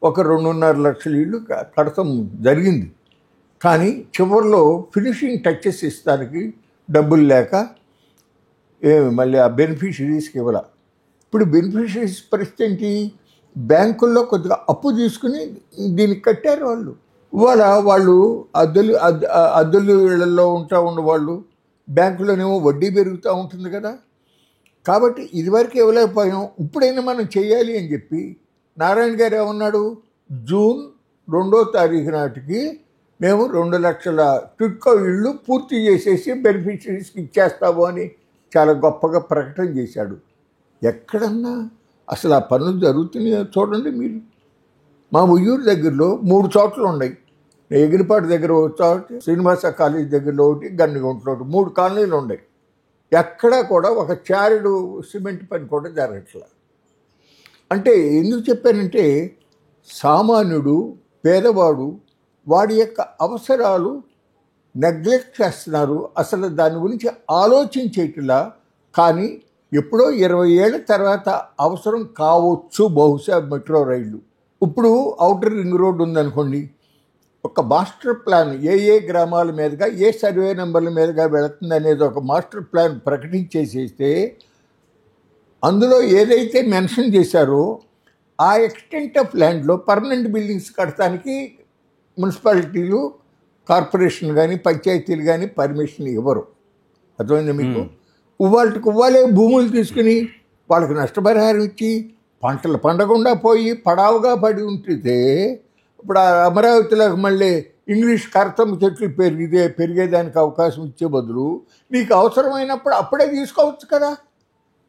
ఒక 2.5 లక్షల ఇళ్ళు కడతం జరిగింది. కానీ చివరిలో ఫినిషింగ్ టచెస్ ఇస్తానికి డబ్బులు లేక మళ్ళీ ఆ బెనిఫిషరీస్కి ఇవ్వాల. ఇప్పుడు బెనిఫిషరీస్ పరిస్థితి ఏంటి, బ్యాంకుల్లో కొద్దిగా అప్పు తీసుకుని దీనికి కట్టారు వాళ్ళు. ఇవాళ వాళ్ళు అద్దెలు ఇళ్లలో ఉన్నవాళ్ళు బ్యాంకులోనేమో వడ్డీ పెరుగుతూ ఉంటుంది కదా. కాబట్టి ఇదివరకు ఇవ్వలేకపోయాం, ఇప్పుడైనా మనం చేయాలి అని చెప్పి నారాయణ గారు ఏమన్నాడు, జూన్ 2వ తారీఖు నాటికి మేము 2 లక్షల టిట్కో ఇళ్ళు పూర్తి చేసేసి బెనిఫిషరీస్కి ఇచ్చేస్తాము అని చాలా గొప్పగా ప్రకటన చేశాడు. ఎక్కడన్నా అసలు ఆ పనులు జరుగుతున్నాయో చూడండి మీరు. మా ఉయ్యూరు దగ్గరలో 3 చోట్ల ఉన్నాయి. ఎగిరిపాటి దగ్గర ఒక చోట, శ్రీనివాస కాలేజ్ దగ్గరలో ఒకటి, గన్నిగుంటలో ఒకటి, 3 కాలనీలు ఉన్నాయి. ఎక్కడా కూడా ఒక చారుడు సిమెంట్ పని కూడా జరగట్లా. అంటే ఎందుకు చెప్పానంటే, సామాన్యుడు పేదవాడు వాడి యొక్క అవసరాలు నెగ్లెక్ట్ చేస్తున్నారు, అసలు దాని గురించి ఆలోచించేట్లా. కానీ ఎప్పుడో 20 ఏళ్ళ తర్వాత అవసరం కావచ్చు బహుశా మెట్రో రైళ్ళు. ఇప్పుడు ఔటర్ రింగ్ రోడ్డు ఉందనుకోండి, ఒక మాస్టర్ ప్లాన్ ఏ గ్రామాల మీదుగా ఏ సర్వే నెంబర్ల మీదుగా వెళుతుంది అనేది ఒక మాస్టర్ ప్లాన్ ప్రకటించేసేస్తే అందులో ఏదైతే మెన్షన్ చేశారో ఆ ఎక్స్టెంట్ ఆఫ్ ల్యాండ్లో పర్మనెంట్ బిల్డింగ్స్ కట్టడానికి మున్సిపాలిటీలు, కార్పొరేషన్ కానీ పంచాయతీలు కానీ పర్మిషన్ ఇవ్వరు. అర్థమైంది మీకు? వాళ్ళకి ఇవ్వాలే భూములు తీసుకుని వాళ్ళకి నష్టపరిహారం ఇచ్చి పంటలు పండకుండా పోయి పడావుగా పడి ఉంటే ఇప్పుడు ఆ అమరావతిలోకి మళ్ళీ ఇంగ్లీష్ కర్తమ్మ చెట్లు పెరిగేదానికి అవకాశం ఇచ్చే బదులు నీకు అవసరమైనప్పుడు అప్పుడే తీసుకోవచ్చు కదా,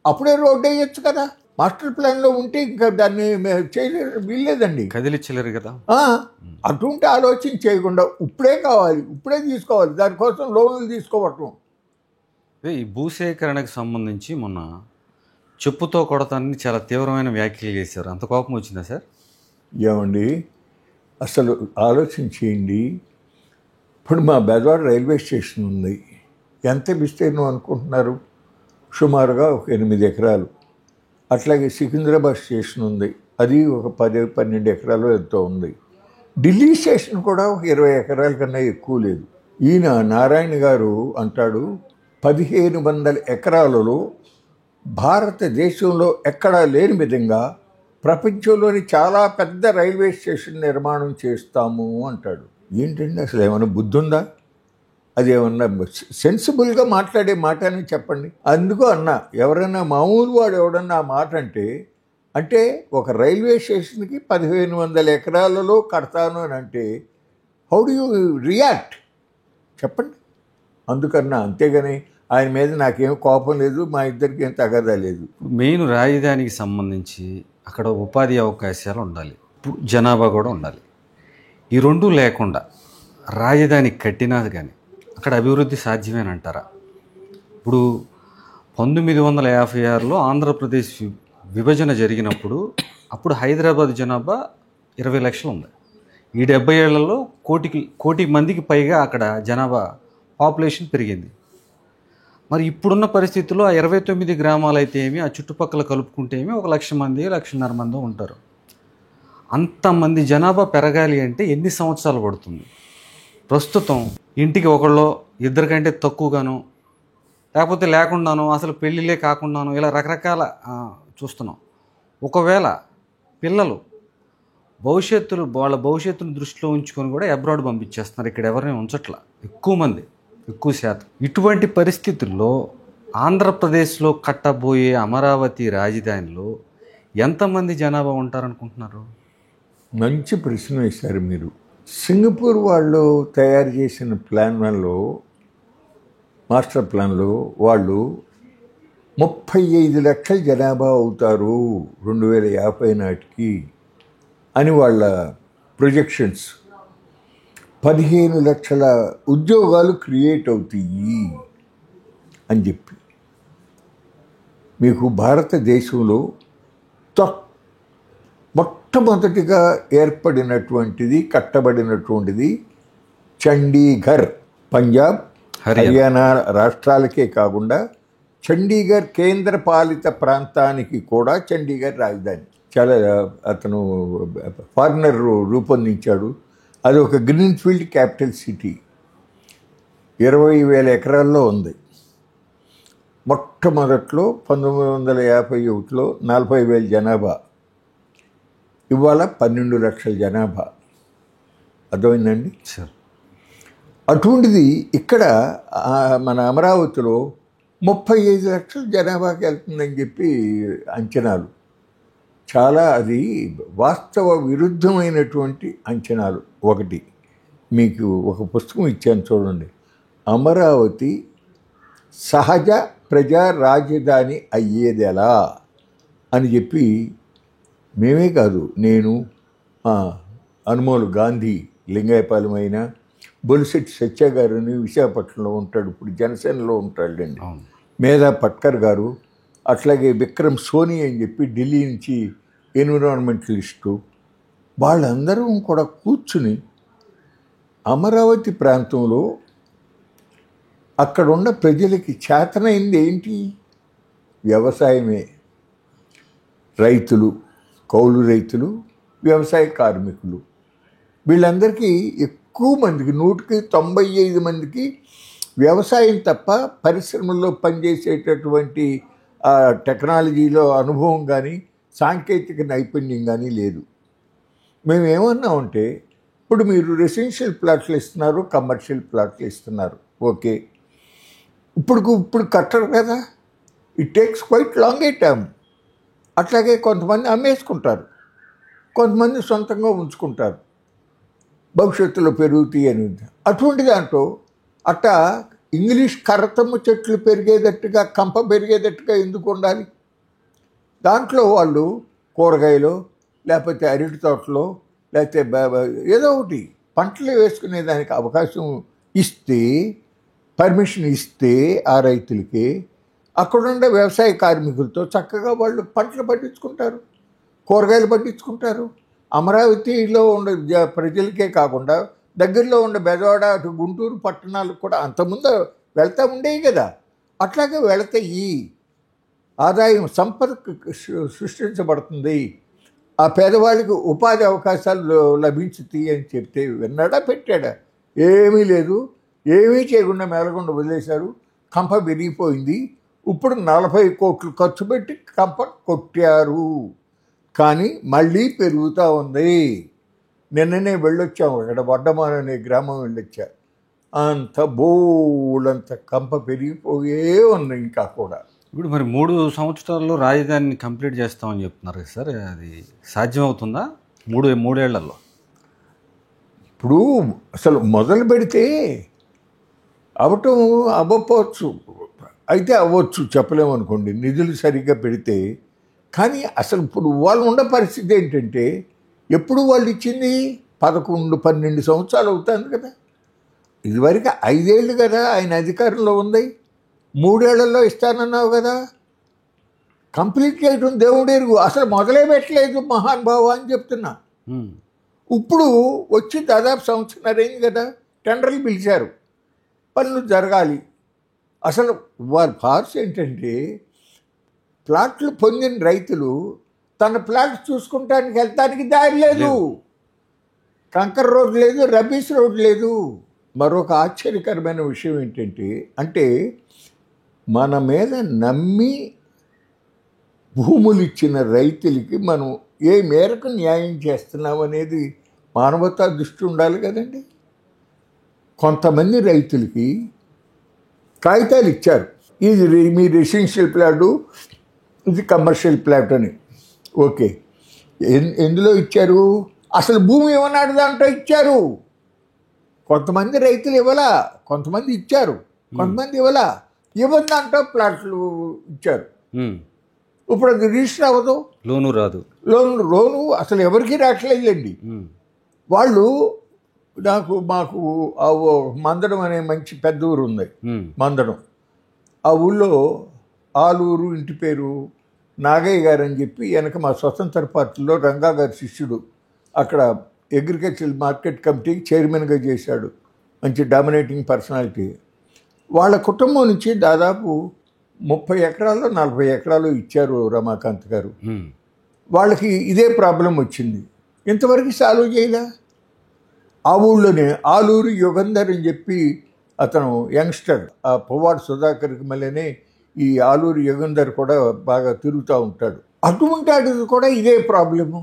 అప్పుడే రోడ్డు వేయచ్చు కదా. మాస్టర్ ప్లాన్లో ఉంటే ఇంకా దాన్ని చేయలేరు, వీల్లేదండి, కదిలిచ్చలేరు కదా. అటువంటి ఆలోచన చేయకుండా ఇప్పుడే కావాలి, ఇప్పుడే తీసుకోవాలి, దానికోసం లోన్లు తీసుకోవటం. ఈ భూసేకరణకు సంబంధించి మొన్న చెప్పుతో కొడతాన్ని చాలా తీవ్రమైన వ్యాఖ్యలు చేశారు. అంత కోపం వచ్చిందా సార్? ఏమండి అసలు ఆలోచన చేయండి. ఇప్పుడు మా బెజవాడ రైల్వే స్టేషన్ ఉంది, ఎంత విస్తీర్ణం అనుకుంటున్నారు? సుమారుగా ఒక 8 ఎకరాలు. అట్లాగే సికింద్రాబాద్ స్టేషన్ ఉంది, అది ఒక 10-12 ఎకరాలు ఎంతో ఉంది. ఢిల్లీ స్టేషన్ కూడా ఒక 20 ఎకరాల కన్నా ఎక్కువ లేదు. ఈయన నారాయణ గారు అంటాడు 1500 ఎకరాలలో భారతదేశంలో ఎక్కడా లేని విధంగా ప్రపంచంలోని చాలా పెద్ద రైల్వే స్టేషన్ నిర్మాణం చేస్తాము అంటాడు. ఏంటండి అసలు ఏమైనా బుద్ధి ఉందా? అది ఏమన్నా సెన్సిబుల్గా మాట్లాడే మాట అని చెప్పండి. అందుకు అన్నా, ఎవరైనా మామూలు వాడు ఎవడన్నా ఆ మాట అంటే ఒక రైల్వే స్టేషన్కి 1500 ఎకరాలలో కడతాను అని అంటే హౌ డు యూ రియాక్ట్ చెప్పండి. అందుకన్నా, అంతేగాని ఆయన మీద నాకేం కోపం లేదు, మా ఇద్దరికి ఏం తగదా లేదు. మెయిన్ రాజధానికి సంబంధించి అక్కడ ఉపాధి అవకాశాలు ఉండాలి, ఇప్పుడు జనాభా కూడా ఉండాలి. ఈ రెండూ లేకుండా రాజధాని కట్టినా కానీ అక్కడ అభివృద్ధి సాధ్యమేనంటారా? ఇప్పుడు 1956లో ఆంధ్రప్రదేశ్ విభజన జరిగినప్పుడు అప్పుడు హైదరాబాద్ జనాభా 20 లక్షలు ఉంది. ఈ 70 ఏళ్లలో కోటి మందికి పైగా అక్కడ జనాభా పాపులేషన్ పెరిగింది. మరి ఇప్పుడున్న పరిస్థితుల్లో ఆ 29 గ్రామాలు అయితే ఏమి, ఆ చుట్టుపక్కల కలుపుకుంటే ఏమి 1 లక్ష మంది 1.5 మంది ఉంటారు. అంతమంది జనాభా పెరగాలి అంటే ఎన్ని సంవత్సరాలు పడుతుంది? ప్రస్తుతం ఇంటికి ఒకళ్ళు, ఇద్దరికంటే తక్కువగాను, లేకపోతే లేకుండాను, అసలు పెళ్ళిళ్ళే కాకుండాను, ఇలా రకరకాల చూస్తున్నాం. ఒకవేళ పిల్లలు వాళ్ళ భవిష్యత్తును దృష్టిలో ఉంచుకొని కూడా అబ్రాడ్ పంపించేస్తున్నారు, ఇక్కడ ఎవరిని ఉంచట్లా, ఎక్కువ శాతం. ఇటువంటి పరిస్థితుల్లో ఆంధ్రప్రదేశ్లో కట్టబోయే అమరావతి రాజధానిలో ఎంతమంది జనాభా ఉంటారనుకుంటున్నారు? మంచి ప్రశ్న వేశారు మీరు. సింగపూర్ వాళ్ళు తయారు చేసిన మాస్టర్ ప్లాన్లో వాళ్ళు 35 లక్షల జనాభా అవుతారు 2050 నాటికి అని వాళ్ళ ప్రొజెక్షన్స్. 15 లక్షల ఉద్యోగాలు క్రియేట్ అవుతాయి అని చెప్పి. మీకు భారతదేశంలో మొట్టమొదటిగా కట్టబడినటువంటిది చండీగఢ్. పంజాబ్, హర్యానా రాష్ట్రాలకే కాకుండా చండీగఢ్ కేంద్ర పాలిత ప్రాంతానికి కూడా చండీగఢ్ రాజధాని. చాలా అతను ఫారినర్ రూపొందించాడు. అది ఒక గ్రీన్ఫీల్డ్ క్యాపిటల్ సిటీ, 20,000 ఎకరాల్లో ఉంది. మొట్టమొదట్లో 1951లో 40,000 జనాభా, ఇవాళ 12 లక్షల జనాభా. అర్థమైందండి సార్? అటువంటిది ఇక్కడ మన అమరావతిలో 35 లక్షల జనాభాకి వెళ్తుందని చెప్పి అంచనాలు. చాలా అది వాస్తవ విరుద్ధమైనటువంటి అంచనాలు. ఒకటి మీకు ఒక పుస్తకం ఇచ్చాను చూడండి, అమరావతి సహజ ప్రజా రాజధాని అయ్యేదెలా అని చెప్పి. మేమే కాదు, నేను, అనుమోలు గాంధీ లింగాయపాలెం అయినా, బొలిశెట్టి సత్య గారిని విశాఖపట్నంలో ఉంటాడు, ఇప్పుడు జనసేనలో ఉంటాడండి, మేధా పట్కర్ గారు, అట్లాగే విక్రమ్ సోని అని చెప్పి ఢిల్లీ నుంచి ఎన్విరాన్మెంటలిస్టు, వాళ్ళందరూ కూడా కూర్చుని అమరావతి ప్రాంతంలో అక్కడున్న ప్రజలకి చేతనైంది ఏంటి? వ్యవసాయమే. రైతులు, కౌలు రైతులు, వ్యవసాయ కార్మికులు, వీళ్ళందరికీ ఎక్కువ మందికి 195 మందికి వ్యవసాయం తప్ప పరిశ్రమల్లో పనిచేసేటటువంటి టెక్నాలజీలో అనుభవం కానీ సాంకేతిక నైపుణ్యం కానీ లేదు. మేము ఏమన్నామంటే, ఇప్పుడు మీరు రెసిడెన్షియల్ ప్లాట్లు ఇస్తున్నారు, కమర్షియల్ ప్లాట్లు ఇస్తున్నారు, ఓకే, ఇప్పుడు కట్టరు కదా, it takes quite long A term. అట్లాగే కొంతమంది అమ్మేసుకుంటారు, కొంతమంది సొంతంగా ఉంచుకుంటారు, భవిష్యత్తులో పెరుగుతాయి అని. అటువంటి దాంట్లో అట్టా ఇంగ్లీష్ కర్రతమ్మ చెట్లు పెరిగేటట్టుగా, కంప పెరిగేటట్టుగా ఎందుకు ఉండాలి? దాంట్లో వాళ్ళు కూరగాయలు, లేకపోతే అరటి తోటలో, లేకపోతే ఏదో ఒకటి పంటలు వేసుకునే దానికి అవకాశం ఇస్తే, పర్మిషన్ ఇస్తే ఆ రైతులకి, అక్కడుండే వ్యవసాయ కార్మికులతో చక్కగా వాళ్ళు పంటలు పండించుకుంటారు, కూరగాయలు పండించుకుంటారు. అమరావతిలో ఉండే ప్రజలకే కాకుండా దగ్గరలో ఉండే బెజవాడ, అటు గుంటూరు పట్టణాలకు కూడా అంతకుముందు వెళ్తూ ఉండేవి కదా. అట్లాగే వెళితే ఈ ఆదాయం, సంపద సృష్టించబడుతుంది, ఆ పేదవాళ్ళకి ఉపాధి అవకాశాలు లభించుతాయి అని చెప్తే విన్నాడా, పెట్టాడా? ఏమీ లేదు. ఏమీ చేయకుండా మేలకుండా వదిలేశారు. కంప విరిగిపోయింది. ఇప్పుడు 40 కోట్లు ఖర్చు పెట్టి కంప కొట్టారు, కానీ మళ్ళీ పెరుగుతూ ఉంది. నిన్ననే వెళ్ళొచ్చాము, అక్కడ వడ్డమాన అనే గ్రామం వెళ్ళొచ్చా. అంత బోళ్ళంత కంప పెరిగిపోయే ఉంది ఇంకా కూడా. ఇప్పుడు మరి 3 సంవత్సరాల్లో రాజధానిని కంప్లీట్ చేస్తామని చెప్తున్నారు కదా సార్, అది సాధ్యమవుతుందా 3 ఏళ్లలో? ఇప్పుడు అసలు మొదలు పెడితే అవ్వకపోవచ్చు, అయితే అవ్వచ్చు, చెప్పలేము అనుకోండి, నిధులు సరిగ్గా పెడితే. కానీ అసలు ఇప్పుడు వాళ్ళు ఉన్న పరిస్థితి ఏంటంటే, ఎప్పుడు వాళ్ళు ఇచ్చింది 11-12 సంవత్సరాలు అవుతుంది కదా. ఇదివరకు 5 ఏళ్ళు కదా ఆయన అధికారంలో ఉంది, 3 ఏళ్లలో ఇస్తానన్నావు కదా. కంప్లీట్ చేయడం దేవుడెరుగు, అసలు మొదలే పెట్టలేదు మహానుభావ అని చెప్తున్నా. ఇప్పుడు వచ్చి దాదాపు సంవత్సరం అయింది కదా, టెండర్లు పిలిచారు, పనులు జరగాలి. అసలు వారి ఫార్స్ ఏంటంటే, ప్లాట్లు పొందిన రైతులు తన ప్లాట్ చూసుకుంటానికి వెళ్తానికి దారి లేదు, కంకర్ రోడ్ లేదు, రబీస్ రోడ్ లేదు. మరొక ఆశ్చర్యకరమైన విషయం ఏంటంటే, అంటే మన మీద నమ్మి భూములు ఇచ్చిన రైతులకి మనం ఏ మేరకు న్యాయం చేస్తున్నాం అనేది మానవతా దృష్టి ఉండాలి కదండి. కొంతమంది రైతులకి కాగితాలు ఇచ్చారు, ఇది మీ రెసిడెన్షియల్ ప్లాటు, ఇది కమర్షియల్ ప్లాట్ అని. ఓకే, ఎందులో ఇచ్చారు? అసలు భూమి ఇవ్వనాడు దాంట్లో ఇచ్చారు. కొంతమంది రైతులు ఇవ్వలా, కొంతమంది ఇచ్చారు, కొంతమంది ఇవ్వలా. ఇవ్వని దాంట్లో ప్లాట్లు ఇచ్చారు. ఇప్పుడు అది రిజిస్టర్ అవ్వదు, లోను రాదు. లోను అసలు ఎవరికి రావట్లేదండి. వాళ్ళు మాకు మందడం అనే మంచి పెద్ద ఊరు ఉంది, మందడం. ఆ ఊళ్ళో ఆలూరు ఇంటి పేరు నాగయ్య గారు అని చెప్పి, వెనక మా స్వతంత్ర పార్టీలో రంగా గారి శిష్యుడు, అక్కడ అగ్రికల్చర్ మార్కెట్ కమిటీకి చైర్మన్గా చేశాడు, మంచి డామినేటింగ్ పర్సనాలిటీ. వాళ్ళ కుటుంబం నుంచి దాదాపు 30 ఎకరాలు 40 ఎకరాలు ఇచ్చారు రమాకాంత్ గారు. వాళ్ళకి ఇదే ప్రాబ్లం వచ్చింది, ఇంతవరకు సాల్వ్ చేయలే. ఆ ఊళ్ళోనే ఆలూరు యుగంధర్ అని చెప్పి అతను యంగ్స్టర్, ఆ పువ్వాడు సుధాకర్కి మళ్ళీనే ఈ ఆలూరు యుగంధర్ కూడా బాగా తిరుగుతూ ఉంటాడు. అటువంటి కూడా ఇదే ప్రాబ్లము.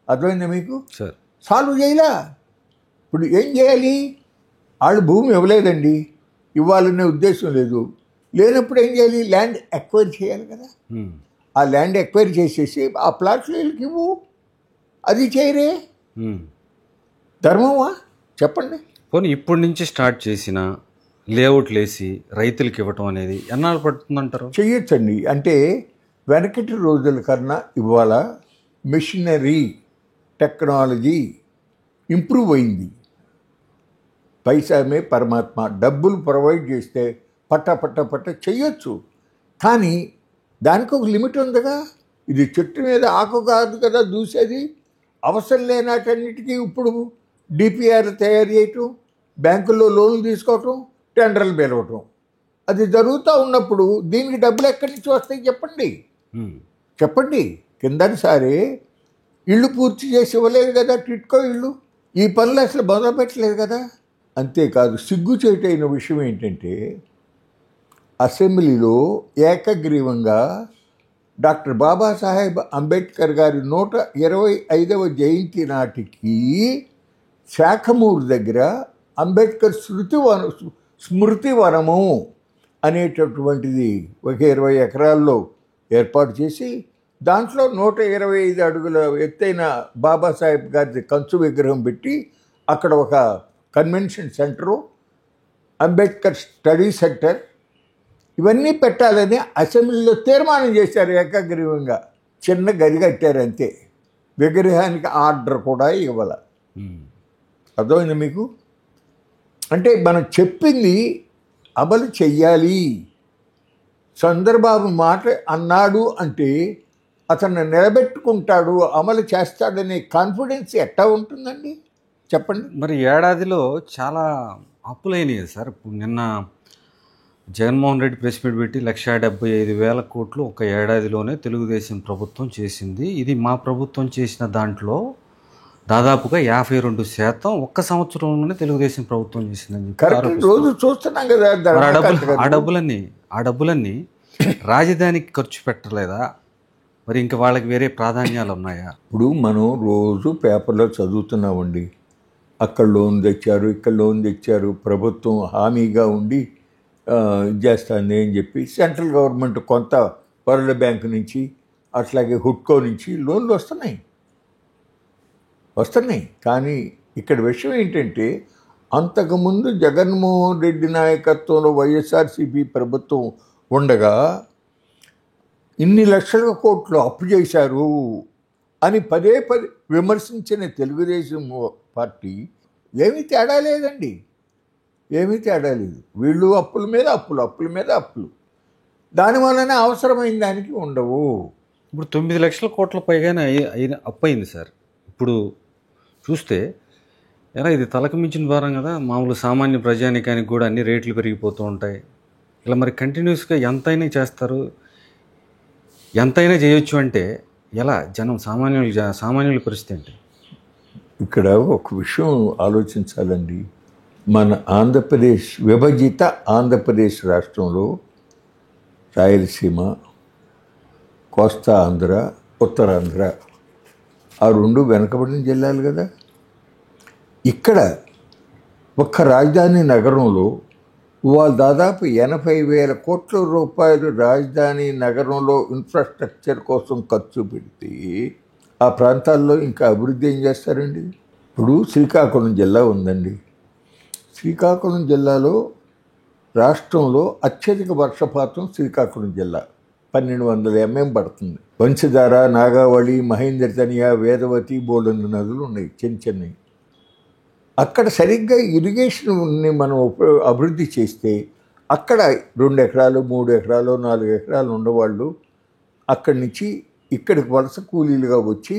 అర్థమైందా మీకు? సాల్వ్ చేయలే. ఇప్పుడు ఏం చేయాలి? వాళ్ళు భూమి ఇవ్వలేదండి, ఇవ్వాలనే ఉద్దేశం లేదు. లేనప్పుడు ఏం చేయాలి? ల్యాండ్ ఎక్వైర్ చేయాలి కదా. ఆ ల్యాండ్ ఎక్వైర్ చేసేసి ఆ ప్లాట్లు వీళ్ళకి ఇవ్వు. అది చేయరే, ధర్మమా చెప్పండి? పోనీ ఇప్పటి నుంచి స్టార్ట్ చేసిన లేఅవుట్లు వేసి రైతులకి ఇవ్వటం అనేది ఎన్నాళ్ళు పడుతుందంటారు? చెయ్యొచ్చండి. అంటే వెనకటి రోజుల కన్నా ఇవాళ మెషినరీ టెక్నాలజీ ఇంప్రూవ్ అయింది. పైసామే పరమాత్మ, డబ్బులు ప్రొవైడ్ చేస్తే పట్ట చెయ్యొచ్చు. కానీ దానికి ఒక లిమిట్ ఉందిగా. ఇది చెట్టు మీద ఆకు కాదు కదా దూసేది. అవసరం లేనటన్నిటికీ ఇప్పుడు డిపిఆర్ తయారు చేయటం, బ్యాంకుల్లో లోన్లు తీసుకోవటం, టెండర్లు పిలవటం, అది జరుగుతూ ఉన్నప్పుడు దీనికి డబ్బులు ఎక్కడి నుంచి వస్తాయి చెప్పండి? కిందటిసారి ఇళ్ళు పూర్తి చేసి ఇవ్వలేదు కదా టిట్కో ఇళ్ళు. ఈ పనులు అసలు మొదలు పెట్టలేదు కదా. అంతేకాదు, సిగ్గుచేటైన విషయం ఏంటంటే, అసెంబ్లీలో ఏకగ్రీవంగా డాక్టర్ బాబాసాహెబ్ అంబేద్కర్ గారి 125వ జయంతి నాటికి శాఖమూరు దగ్గర అంబేద్కర్ స్మృతి వనము అనేటటువంటిది ఒక 20 ఎకరాల్లో ఏర్పాటు చేసి దాంట్లో 125 అడుగుల ఎత్తైన బాబాసాహెబ్ గారి కంచు విగ్రహం పెట్టి అక్కడ ఒక convention centre, Ambedkar study centre ఇవన్నీ పెట్టాలని అసెంబ్లీలో తీర్మానం చేశారు ఏకగ్రీవంగా. చిన్న గది కట్టారు అంతే, విగ్రహానికి ఆర్డర్ కూడా ఇవ్వాల. అర్థమైంది మీకు? అంటే మనం చెప్పింది అమలు చెయ్యాలి. చంద్రబాబు మాట అన్నాడు అంటే అతను నిలబెట్టుకుంటాడు, అమలు చేస్తాడనే కాన్ఫిడెన్స్ ఎట్టా ఉంటుందండి చెప్పండి. మరి ఏడాదిలో చాలా అప్పులైనవి సార్. ఇప్పుడు నిన్న జగన్మోహన్ రెడ్డి ప్రెస్ మీట్ పెట్టి 1,75,000 కోట్లు ఒక ఏడాదిలోనే తెలుగుదేశం ప్రభుత్వం చేసింది. ఇది మా ప్రభుత్వం చేసిన దాంట్లో దాదాపుగా 52% ఒక్క సంవత్సరంలోనే తెలుగుదేశం ప్రభుత్వం చేసిందని చెప్పి రోజు చూస్తున్నాం కదా. ఆ డబ్బులన్నీ రాజధానికి ఖర్చు పెట్టలేదా? మరి ఇంకా వాళ్ళకి వేరే ప్రాధాన్యాలు ఉన్నాయా? ఇప్పుడు మనం రోజు పేపర్లో చదువుతున్నామండి, అక్కడ లోన్ తెచ్చారు, ఇక్కడ లోన్ తెచ్చారు, ప్రభుత్వం హామీగా ఉండి చేస్తుంది అని చెప్పి సెంట్రల్ గవర్నమెంట్ కొంత వరల్డ్ బ్యాంక్ నుంచి అట్లాగే హుడ్కో నుంచి లోన్లు వస్తున్నాయి. కానీ ఇక్కడ విషయం ఏంటంటే అంతకుముందు జగన్మోహన్ రెడ్డి నాయకత్వంలో వైఎస్ఆర్సీపీ ప్రభుత్వం ఉండగా ఇన్ని లక్షల కోట్లు అప్పు చేశారు అని పదే విమర్శించిన తెలుగుదేశం పార్టీ ఏమీ తేడా లేదండి, ఏమీ తేడా లేదు. వీళ్ళు అప్పుల మీద అప్పులు, దానివల్లనే అవసరమైన దానికి ఉండవు. ఇప్పుడు 9 లక్షల కోట్ల పైగానే అప్పు అయింది సార్. ఇప్పుడు చూస్తే ఎలా ఇది తలకు మించిన భారం కదా. మామూలు సామాన్య ప్రజానికానికి కూడా అన్ని రేట్లు పెరిగిపోతూ ఉంటాయి. ఇలా మరి కంటిన్యూస్గా ఎంతైనా చేస్తారు, ఎంతైనా చేయొచ్చు అంటే ఎలా? సామాన్యుల పరిస్థితి ఏంటి? ఇక్కడ ఒక విషయం ఆలోచించాలండి. మన ఆంధ్రప్రదేశ్, విభజిత ఆంధ్రప్రదేశ్ రాష్ట్రంలో రాయలసీమ, కోస్తా ఆంధ్ర, ఉత్తరాంధ్ర ఆ రెండు వెనకబడిన జిల్లాలు కదా. ఇక్కడ ఒక్క రాజధాని నగరంలో వాళ్ళు దాదాపు 80,000 కోట్ల రూపాయలు రాజధాని నగరంలో ఇన్ఫ్రాస్ట్రక్చర్ కోసం ఖర్చు పెడితే ఆ ప్రాంతాల్లో ఇంకా అభివృద్ధి ఏం చేస్తారండి? ఇప్పుడు శ్రీకాకుళం జిల్లా ఉందండి. శ్రీకాకుళం జిల్లాలో రాష్ట్రంలో అత్యధిక వర్షపాతం శ్రీకాకుళం జిల్లా 1,200 mm పడుతుంది. వంశధార, నాగావళి, మహేంద్రతనియ, వేదవతి బోలెడు నదులు ఉన్నాయి చిన్నవి. అక్కడ సరిగ్గా ఇరిగేషన్ని మనం అభివృద్ధి చేస్తే అక్కడ 2 ఎకరాలు, 3 ఎకరాలు, 4 ఎకరాలు ఉన్నవాళ్ళు అక్కడి నుంచి ఇక్కడికి వలస కూలీలుగా వచ్చి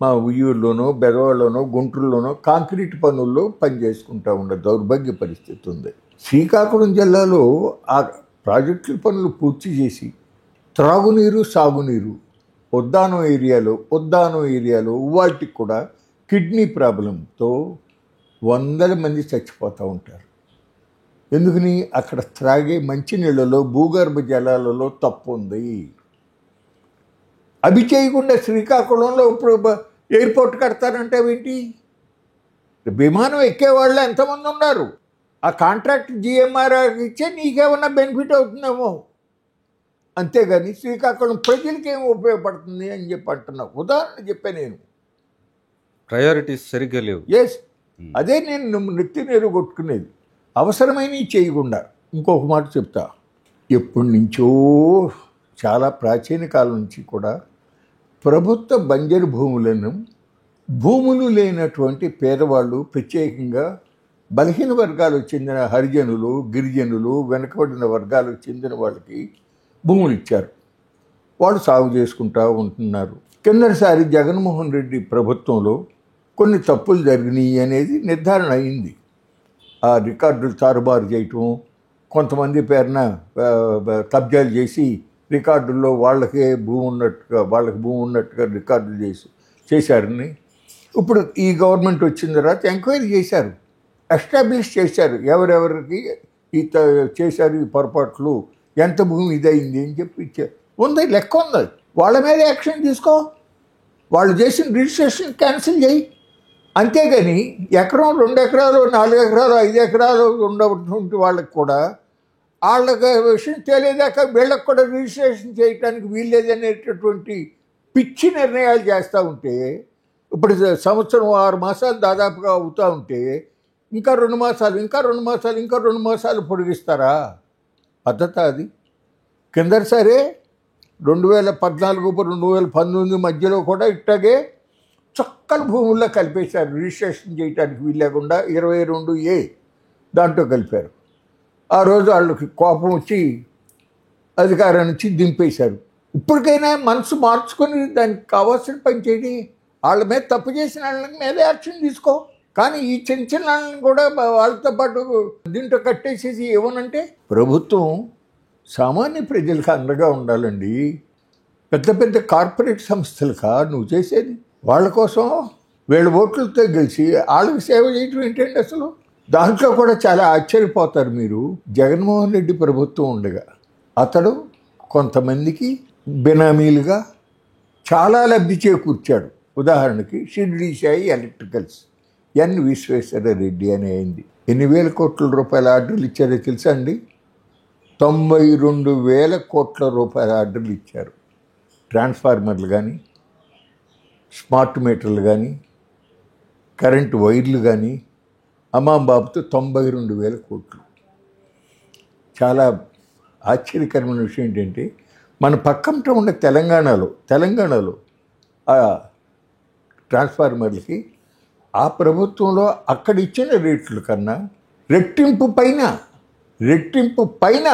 మా ఉయ్యూరులోనో, బెదవాడలోనో, గుంటూరులోనో కాంక్రీట్ పనుల్లో పనిచేసుకుంటూ ఉండే దౌర్భాగ్య పరిస్థితి ఉంది. శ్రీకాకుళం జిల్లాలో ఆ ప్రాజెక్టుల పనులు పూర్తి చేసి త్రాగునీరు, సాగునీరు ఉద్దానం ఏరియాలో వాటికి కూడా కిడ్నీ ప్రాబ్లంతో 100 మంది చచ్చిపోతూ ఉంటారు. ఎందుకని? అక్కడ త్రాగే మంచినీళ్ళలో, భూగర్భ జలాలలో తప్పు ఉంది. అవి చేయకుండా శ్రీకాకుళంలో ఇప్పుడు ఎయిర్పోర్ట్ కడతారంటే ఏంటి? విమానం ఎక్కేవాళ్ళు ఎంతమంది ఉన్నారు? ఆ కాంట్రాక్ట్ జిఎంఆర్ ఇచ్చే నీకేమన్నా బెనిఫిట్ అవుతుందేమో, అంతేగాని శ్రీకాకుళం ప్రజలకి ఏమి ఉపయోగపడుతుంది అని చెప్పి అంటున్నా. ఉదాహరణ చెప్పా నేను. ప్రయారిటీస్ సరిగ్గా లేవు. ఎస్, అదే నేను నెత్తి నీరు కొట్టుకునేది. అవసరమైనవి చేయకుండా. ఇంకొక మాట చెప్తా, ఎప్పటి నుంచో చాలా ప్రాచీన కాలం నుంచి కూడా ప్రభుత్వ బంజరు భూములు లేనటువంటి పేదవాళ్ళు, ప్రత్యేకంగా బలహీన వర్గాలకు చెందిన హరిజనులు, గిరిజనులు, వెనుకబడిన వర్గాలకు చెందిన వాళ్ళకి భూములు ఇచ్చారు. వాళ్ళు సాగు చేసుకుంటూ ఉంటున్నారు. కిందసారి జగన్మోహన్ రెడ్డి ప్రభుత్వంలో కొన్ని తప్పులు జరిగినాయి అనేది నిర్ధారణ అయింది. ఆ రికార్డులు తారుమారు చేయటం, కొంతమంది పేరున కబ్జాలు చేసి రికార్డుల్లో వాళ్ళకి భూమి ఉన్నట్టుగా రికార్డులు చేశారని ఇప్పుడు ఈ గవర్నమెంట్ వచ్చిన తర్వాత ఎంక్వైరీ చేశారు, ఎస్టాబ్లిష్ చేశారు ఎవరెవరికి చేశారు ఈ పొరపాట్లు, ఎంత భూమి ఇదయింది అని చెప్పి ఉంది, లెక్క ఉంది. వాళ్ళ మీద యాక్షన్ తీసుకో, వాళ్ళు చేసిన రిజిస్ట్రేషన్ క్యాన్సిల్ చేయి. అంతేగాని ఎకరం, 2 ఎకరాలు, 4 ఎకరాలు, 5 ఎకరాలు ఉండటువంటి వాళ్ళకి కూడా వాళ్ళకి విషయం తెలియదాకా వీళ్ళకి కూడా రిజిస్ట్రేషన్ చేయడానికి వీల్లేదనేటటువంటి పిచ్చి నిర్ణయాలు చేస్తూ ఉంటే, ఇప్పుడు సంవత్సరం 6 మాసాలు దాదాపుగా అవుతూ ఉంటే ఇంకా 2 మాసాలు, ఇంకా 2 మాసాలు, ఇంకా 2 మాసాలు పొడిగిస్తారా? పద్ధత అది. కిందటి సరే 2014, 2019 మధ్యలో కూడా ఇట్టాగే చక్కల భూముల్లో కలిపేశారు, రిజిస్ట్రేషన్ చేయడానికి వీలు లేకుండా 22A దాంట్లో కలిపారు. ఆ రోజు వాళ్ళకి కోపం వచ్చి అధికారం నుంచి దింపేశారు. ఇప్పటికైనా మనసు మార్చుకొని దానికి కావాల్సిన పని చేయండి. వాళ్ళ మీద తప్పు చేసిన వాళ్ళ మీద యాక్షన్ తీసుకో. కానీ ఈ చిన్న చిన్న వాళ్ళని కూడా వాళ్ళతో పాటు దీంట్లో కట్టేసేసి ఏమనంటే, ప్రభుత్వం సామాన్య ప్రజలకు అండగా ఉండాలండి. పెద్ద పెద్ద కార్పొరేట్ సంస్థలుగా నువ్వు చేసేది? వాళ్ళ కోసం వీళ్ళ ఓట్లతో గెలిచి వాళ్ళకి సేవ చేయటం ఏంటండి అసలు? దాంట్లో కూడా చాలా ఆశ్చర్యపోతారు మీరు. జగన్మోహన్ రెడ్డి ప్రభుత్వం ఉండగా అతడు కొంతమందికి బినామీలుగా చాలా లబ్ధి చేకూర్చాడు. ఉదాహరణకి షిరిడి సాయి ఎలక్ట్రికల్స్, ఎన్ విశ్వేశ్వర రెడ్డి అని అయింది. ఎన్ని వేల కోట్ల రూపాయల ఆర్డర్లు ఇచ్చారో తెలుసా అండి? 92,000 కోట్ల రూపాయల ఆర్డర్లు ఇచ్చారు. ట్రాన్స్ఫార్మర్లు కానీ, స్మార్ట్ మీటర్లు కానీ, కరెంటు వైర్లు కానీ, అమ్మాబాబుతో 92,000 కోట్లు. చాలా ఆశ్చర్యకరమైన విషయం ఏంటంటే, మన పక్కంట ఉన్న తెలంగాణలో ఆ ట్రాన్స్ఫార్మర్లకి ఆ ప్రభుత్వంలో అక్కడ ఇచ్చిన రేట్ల కన్నా రెట్టింపు పైన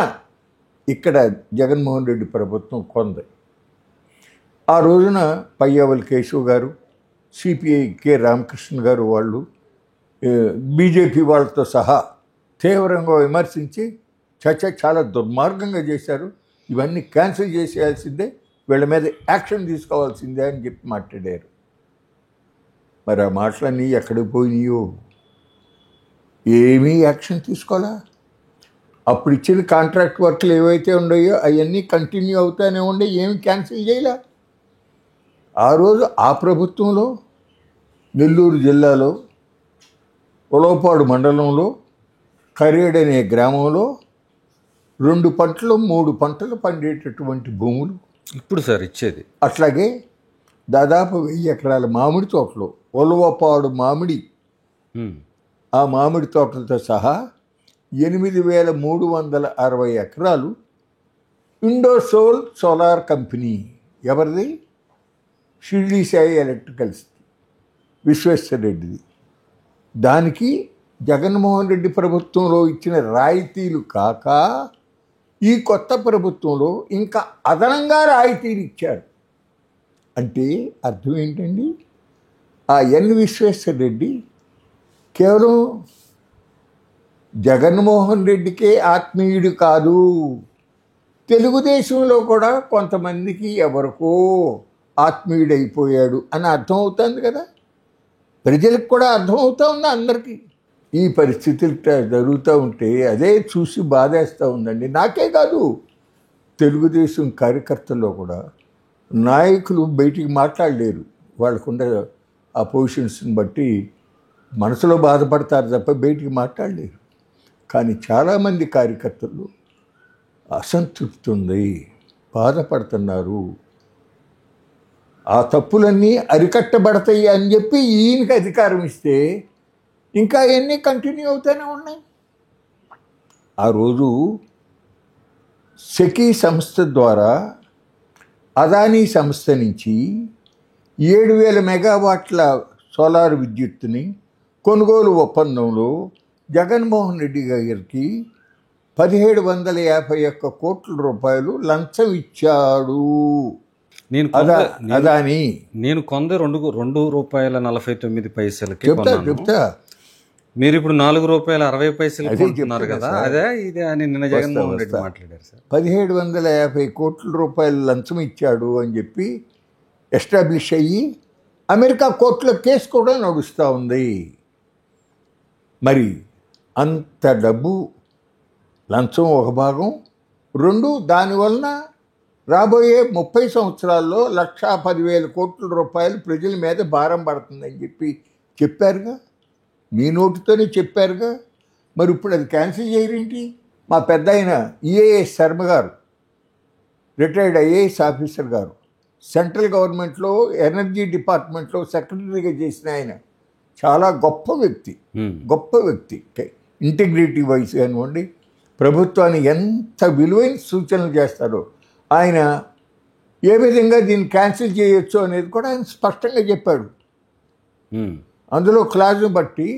ఇక్కడ జగన్మోహన్ రెడ్డి ప్రభుత్వం కొంది. ఆ రోజున పయ్యావల్ కేశవ్ గారు, సిపిఐ కె రామకృష్ణ గారు వాళ్ళు బీజేపీ వాళ్ళతో సహా తీవ్రంగా విమర్శించి చాలా దుర్మార్గంగా చేశారు, ఇవన్నీ క్యాన్సిల్ చేసేయాల్సిందే, వీళ్ళ మీద యాక్షన్ తీసుకోవాల్సిందే అని చెప్పి మాట్లాడారు. మరి ఆ మాటలన్నీ ఎక్కడికి పోయినాయో? ఏమీ యాక్షన్ తీసుకోవాలా? అప్పుడు ఇచ్చిన కాంట్రాక్ట్ వర్క్లు ఏవైతే ఉన్నాయో అవన్నీ కంటిన్యూ అవుతానే ఉండే, ఏమి క్యాన్సిల్ చేయలే. ఆ రోజు ఆ ప్రభుత్వంలో నెల్లూరు జిల్లాలో ఉలవపాడు మండలంలో కరేడ్ అనే గ్రామంలో 2 పంటలు 3 పంటలు పండేటటువంటి భూములు ఇప్పుడు సార్ ఇచ్చేది. అట్లాగే దాదాపు 1000 ఎకరాల మామిడి తోటలు, ఉలవపాడు మామిడి, ఆ మామిడి తోటలతో సహా 8,360 ఎకరాలు ఇండోసోల్ సోలార్ కంపెనీ, ఎవరిది? షిరిడి సాయి ఎలక్ట్రికల్స్, విశ్వేశ్వర రెడ్డిది. దానికి జగన్మోహన్ రెడ్డి ప్రభుత్వంలో ఇచ్చిన రాయితీలు కాక ఈ కొత్త ప్రభుత్వంలో ఇంకా అదనంగా రాయితీలు ఇచ్చారు. అంటే అర్థం ఏంటండి? ఆ ఎన్ విశ్వేశ్వర రెడ్డి కేవలం జగన్మోహన్ రెడ్డికే ఆత్మీయుడు కాదు, తెలుగుదేశంలో కూడా కొంతమందికి ఎవరికో ఆత్మీయుడైపోయాడు అని అర్థమవుతుంది కదా, ప్రజలకు కూడా అర్థమవుతూ ఉంది అందరికీ. ఈ పరిస్థితులు జరుగుతూ ఉంటే అదే చూసి బాధేస్తూ ఉందండి. నాకే కాదు, తెలుగుదేశం కార్యకర్తల్లో కూడా నాయకులు బయటికి మాట్లాడలేరు, వాళ్ళకుండే ఆ పొజిషన్స్ని బట్టి మనసులో బాధపడతారు తప్ప బయటికి మాట్లాడలేరు. కానీ చాలామంది కార్యకర్తలు అసంతృప్తి ఉంది, బాధపడుతున్నారు. ఆ తప్పులన్నీ అరికట్టబడతాయి అని చెప్పి ఈయనకి అధికారం ఇస్తే ఇంకా అవన్నీ కంటిన్యూ అవుతూనే ఉన్నాయి. ఆ రోజు సెకీ సంస్థ ద్వారా అదానీ సంస్థ నుంచి 7,000 మెగావాట్ల సోలార్ విద్యుత్తుని కొనుగోలు ఒప్పందంలో జగన్మోహన్ రెడ్డి గారికి 1,751 కోట్ల రూపాయలు లంచం ఇచ్చాడు. అదానీ నేను కొంద ₹2.49 చెప్తా. మీరు ఇప్పుడు ₹4.60 కొంటున్నారు కదా, అదే ఇదే అని నిన్న జగన్మోహన్ రెడ్డి మాట్లాడారు సార్. 1,750 కోట్ల రూపాయలు లంచం ఇచ్చాడు అని చెప్పి ఎస్టాబ్లిష్ అయ్యి అమెరికా కోర్టులో కేసు కూడా నడుస్తూ ఉంది. మరి అంత డబ్బు లంచం ఒక భాగం, 2 దానివలన రాబోయే 30 సంవత్సరాల్లో 1,10,000 కోట్ల రూపాయలు ప్రజల మీద భారం పడుతుందని చెప్పి చెప్పారుగా, మీ నోటితోనే చెప్పారుగా. మరి ఇప్పుడు అది క్యాన్సిల్ చేయరేంటి? మా పెద్ద ఆయన ఈఏఎస్ శర్మ గారు, రిటైర్డ్ ఐఏఎస్ ఆఫీసర్ గారు, సెంట్రల్ గవర్నమెంట్లో ఎనర్జీ డిపార్ట్మెంట్లో సెక్రటరీగా చేసిన ఆయన చాలా గొప్ప వ్యక్తి. గొప్ప వ్యక్తి. ఇంటిగ్రిటీ వైజ్ కానివ్వండి, ప్రభుత్వాన్ని ఎంత విలువైన సూచనలు చేస్తారో. ఆయన ఏ విధంగా దీన్ని క్యాన్సిల్ చేయొచ్చు అనేది కూడా ఆయన స్పష్టంగా చెప్పాడు. అందులో క్లాజును బట్టి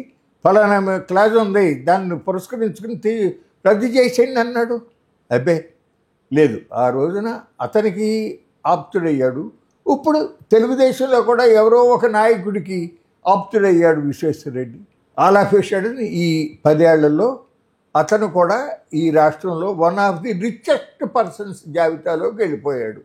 ఫలానా క్లాజ్ ఉంది, దాన్ని పురస్కరించుకుని రద్దు చేసేయండి అన్నాడు. అబ్బే లేదు, ఆ రోజున అతనికి ఆప్తుడయ్యాడు. ఇప్పుడు తెలుగుదేశంలో కూడా ఎవరో ఒక నాయకుడికి ఆప్తుడయ్యాడు Vishweshwar Reddy. All of a sudden ఈ 10 ఏళ్లలో అతను కూడా ఈ రాష్ట్రంలో one of the richest persons జాబితాలోకి వెళ్ళిపోయాడు.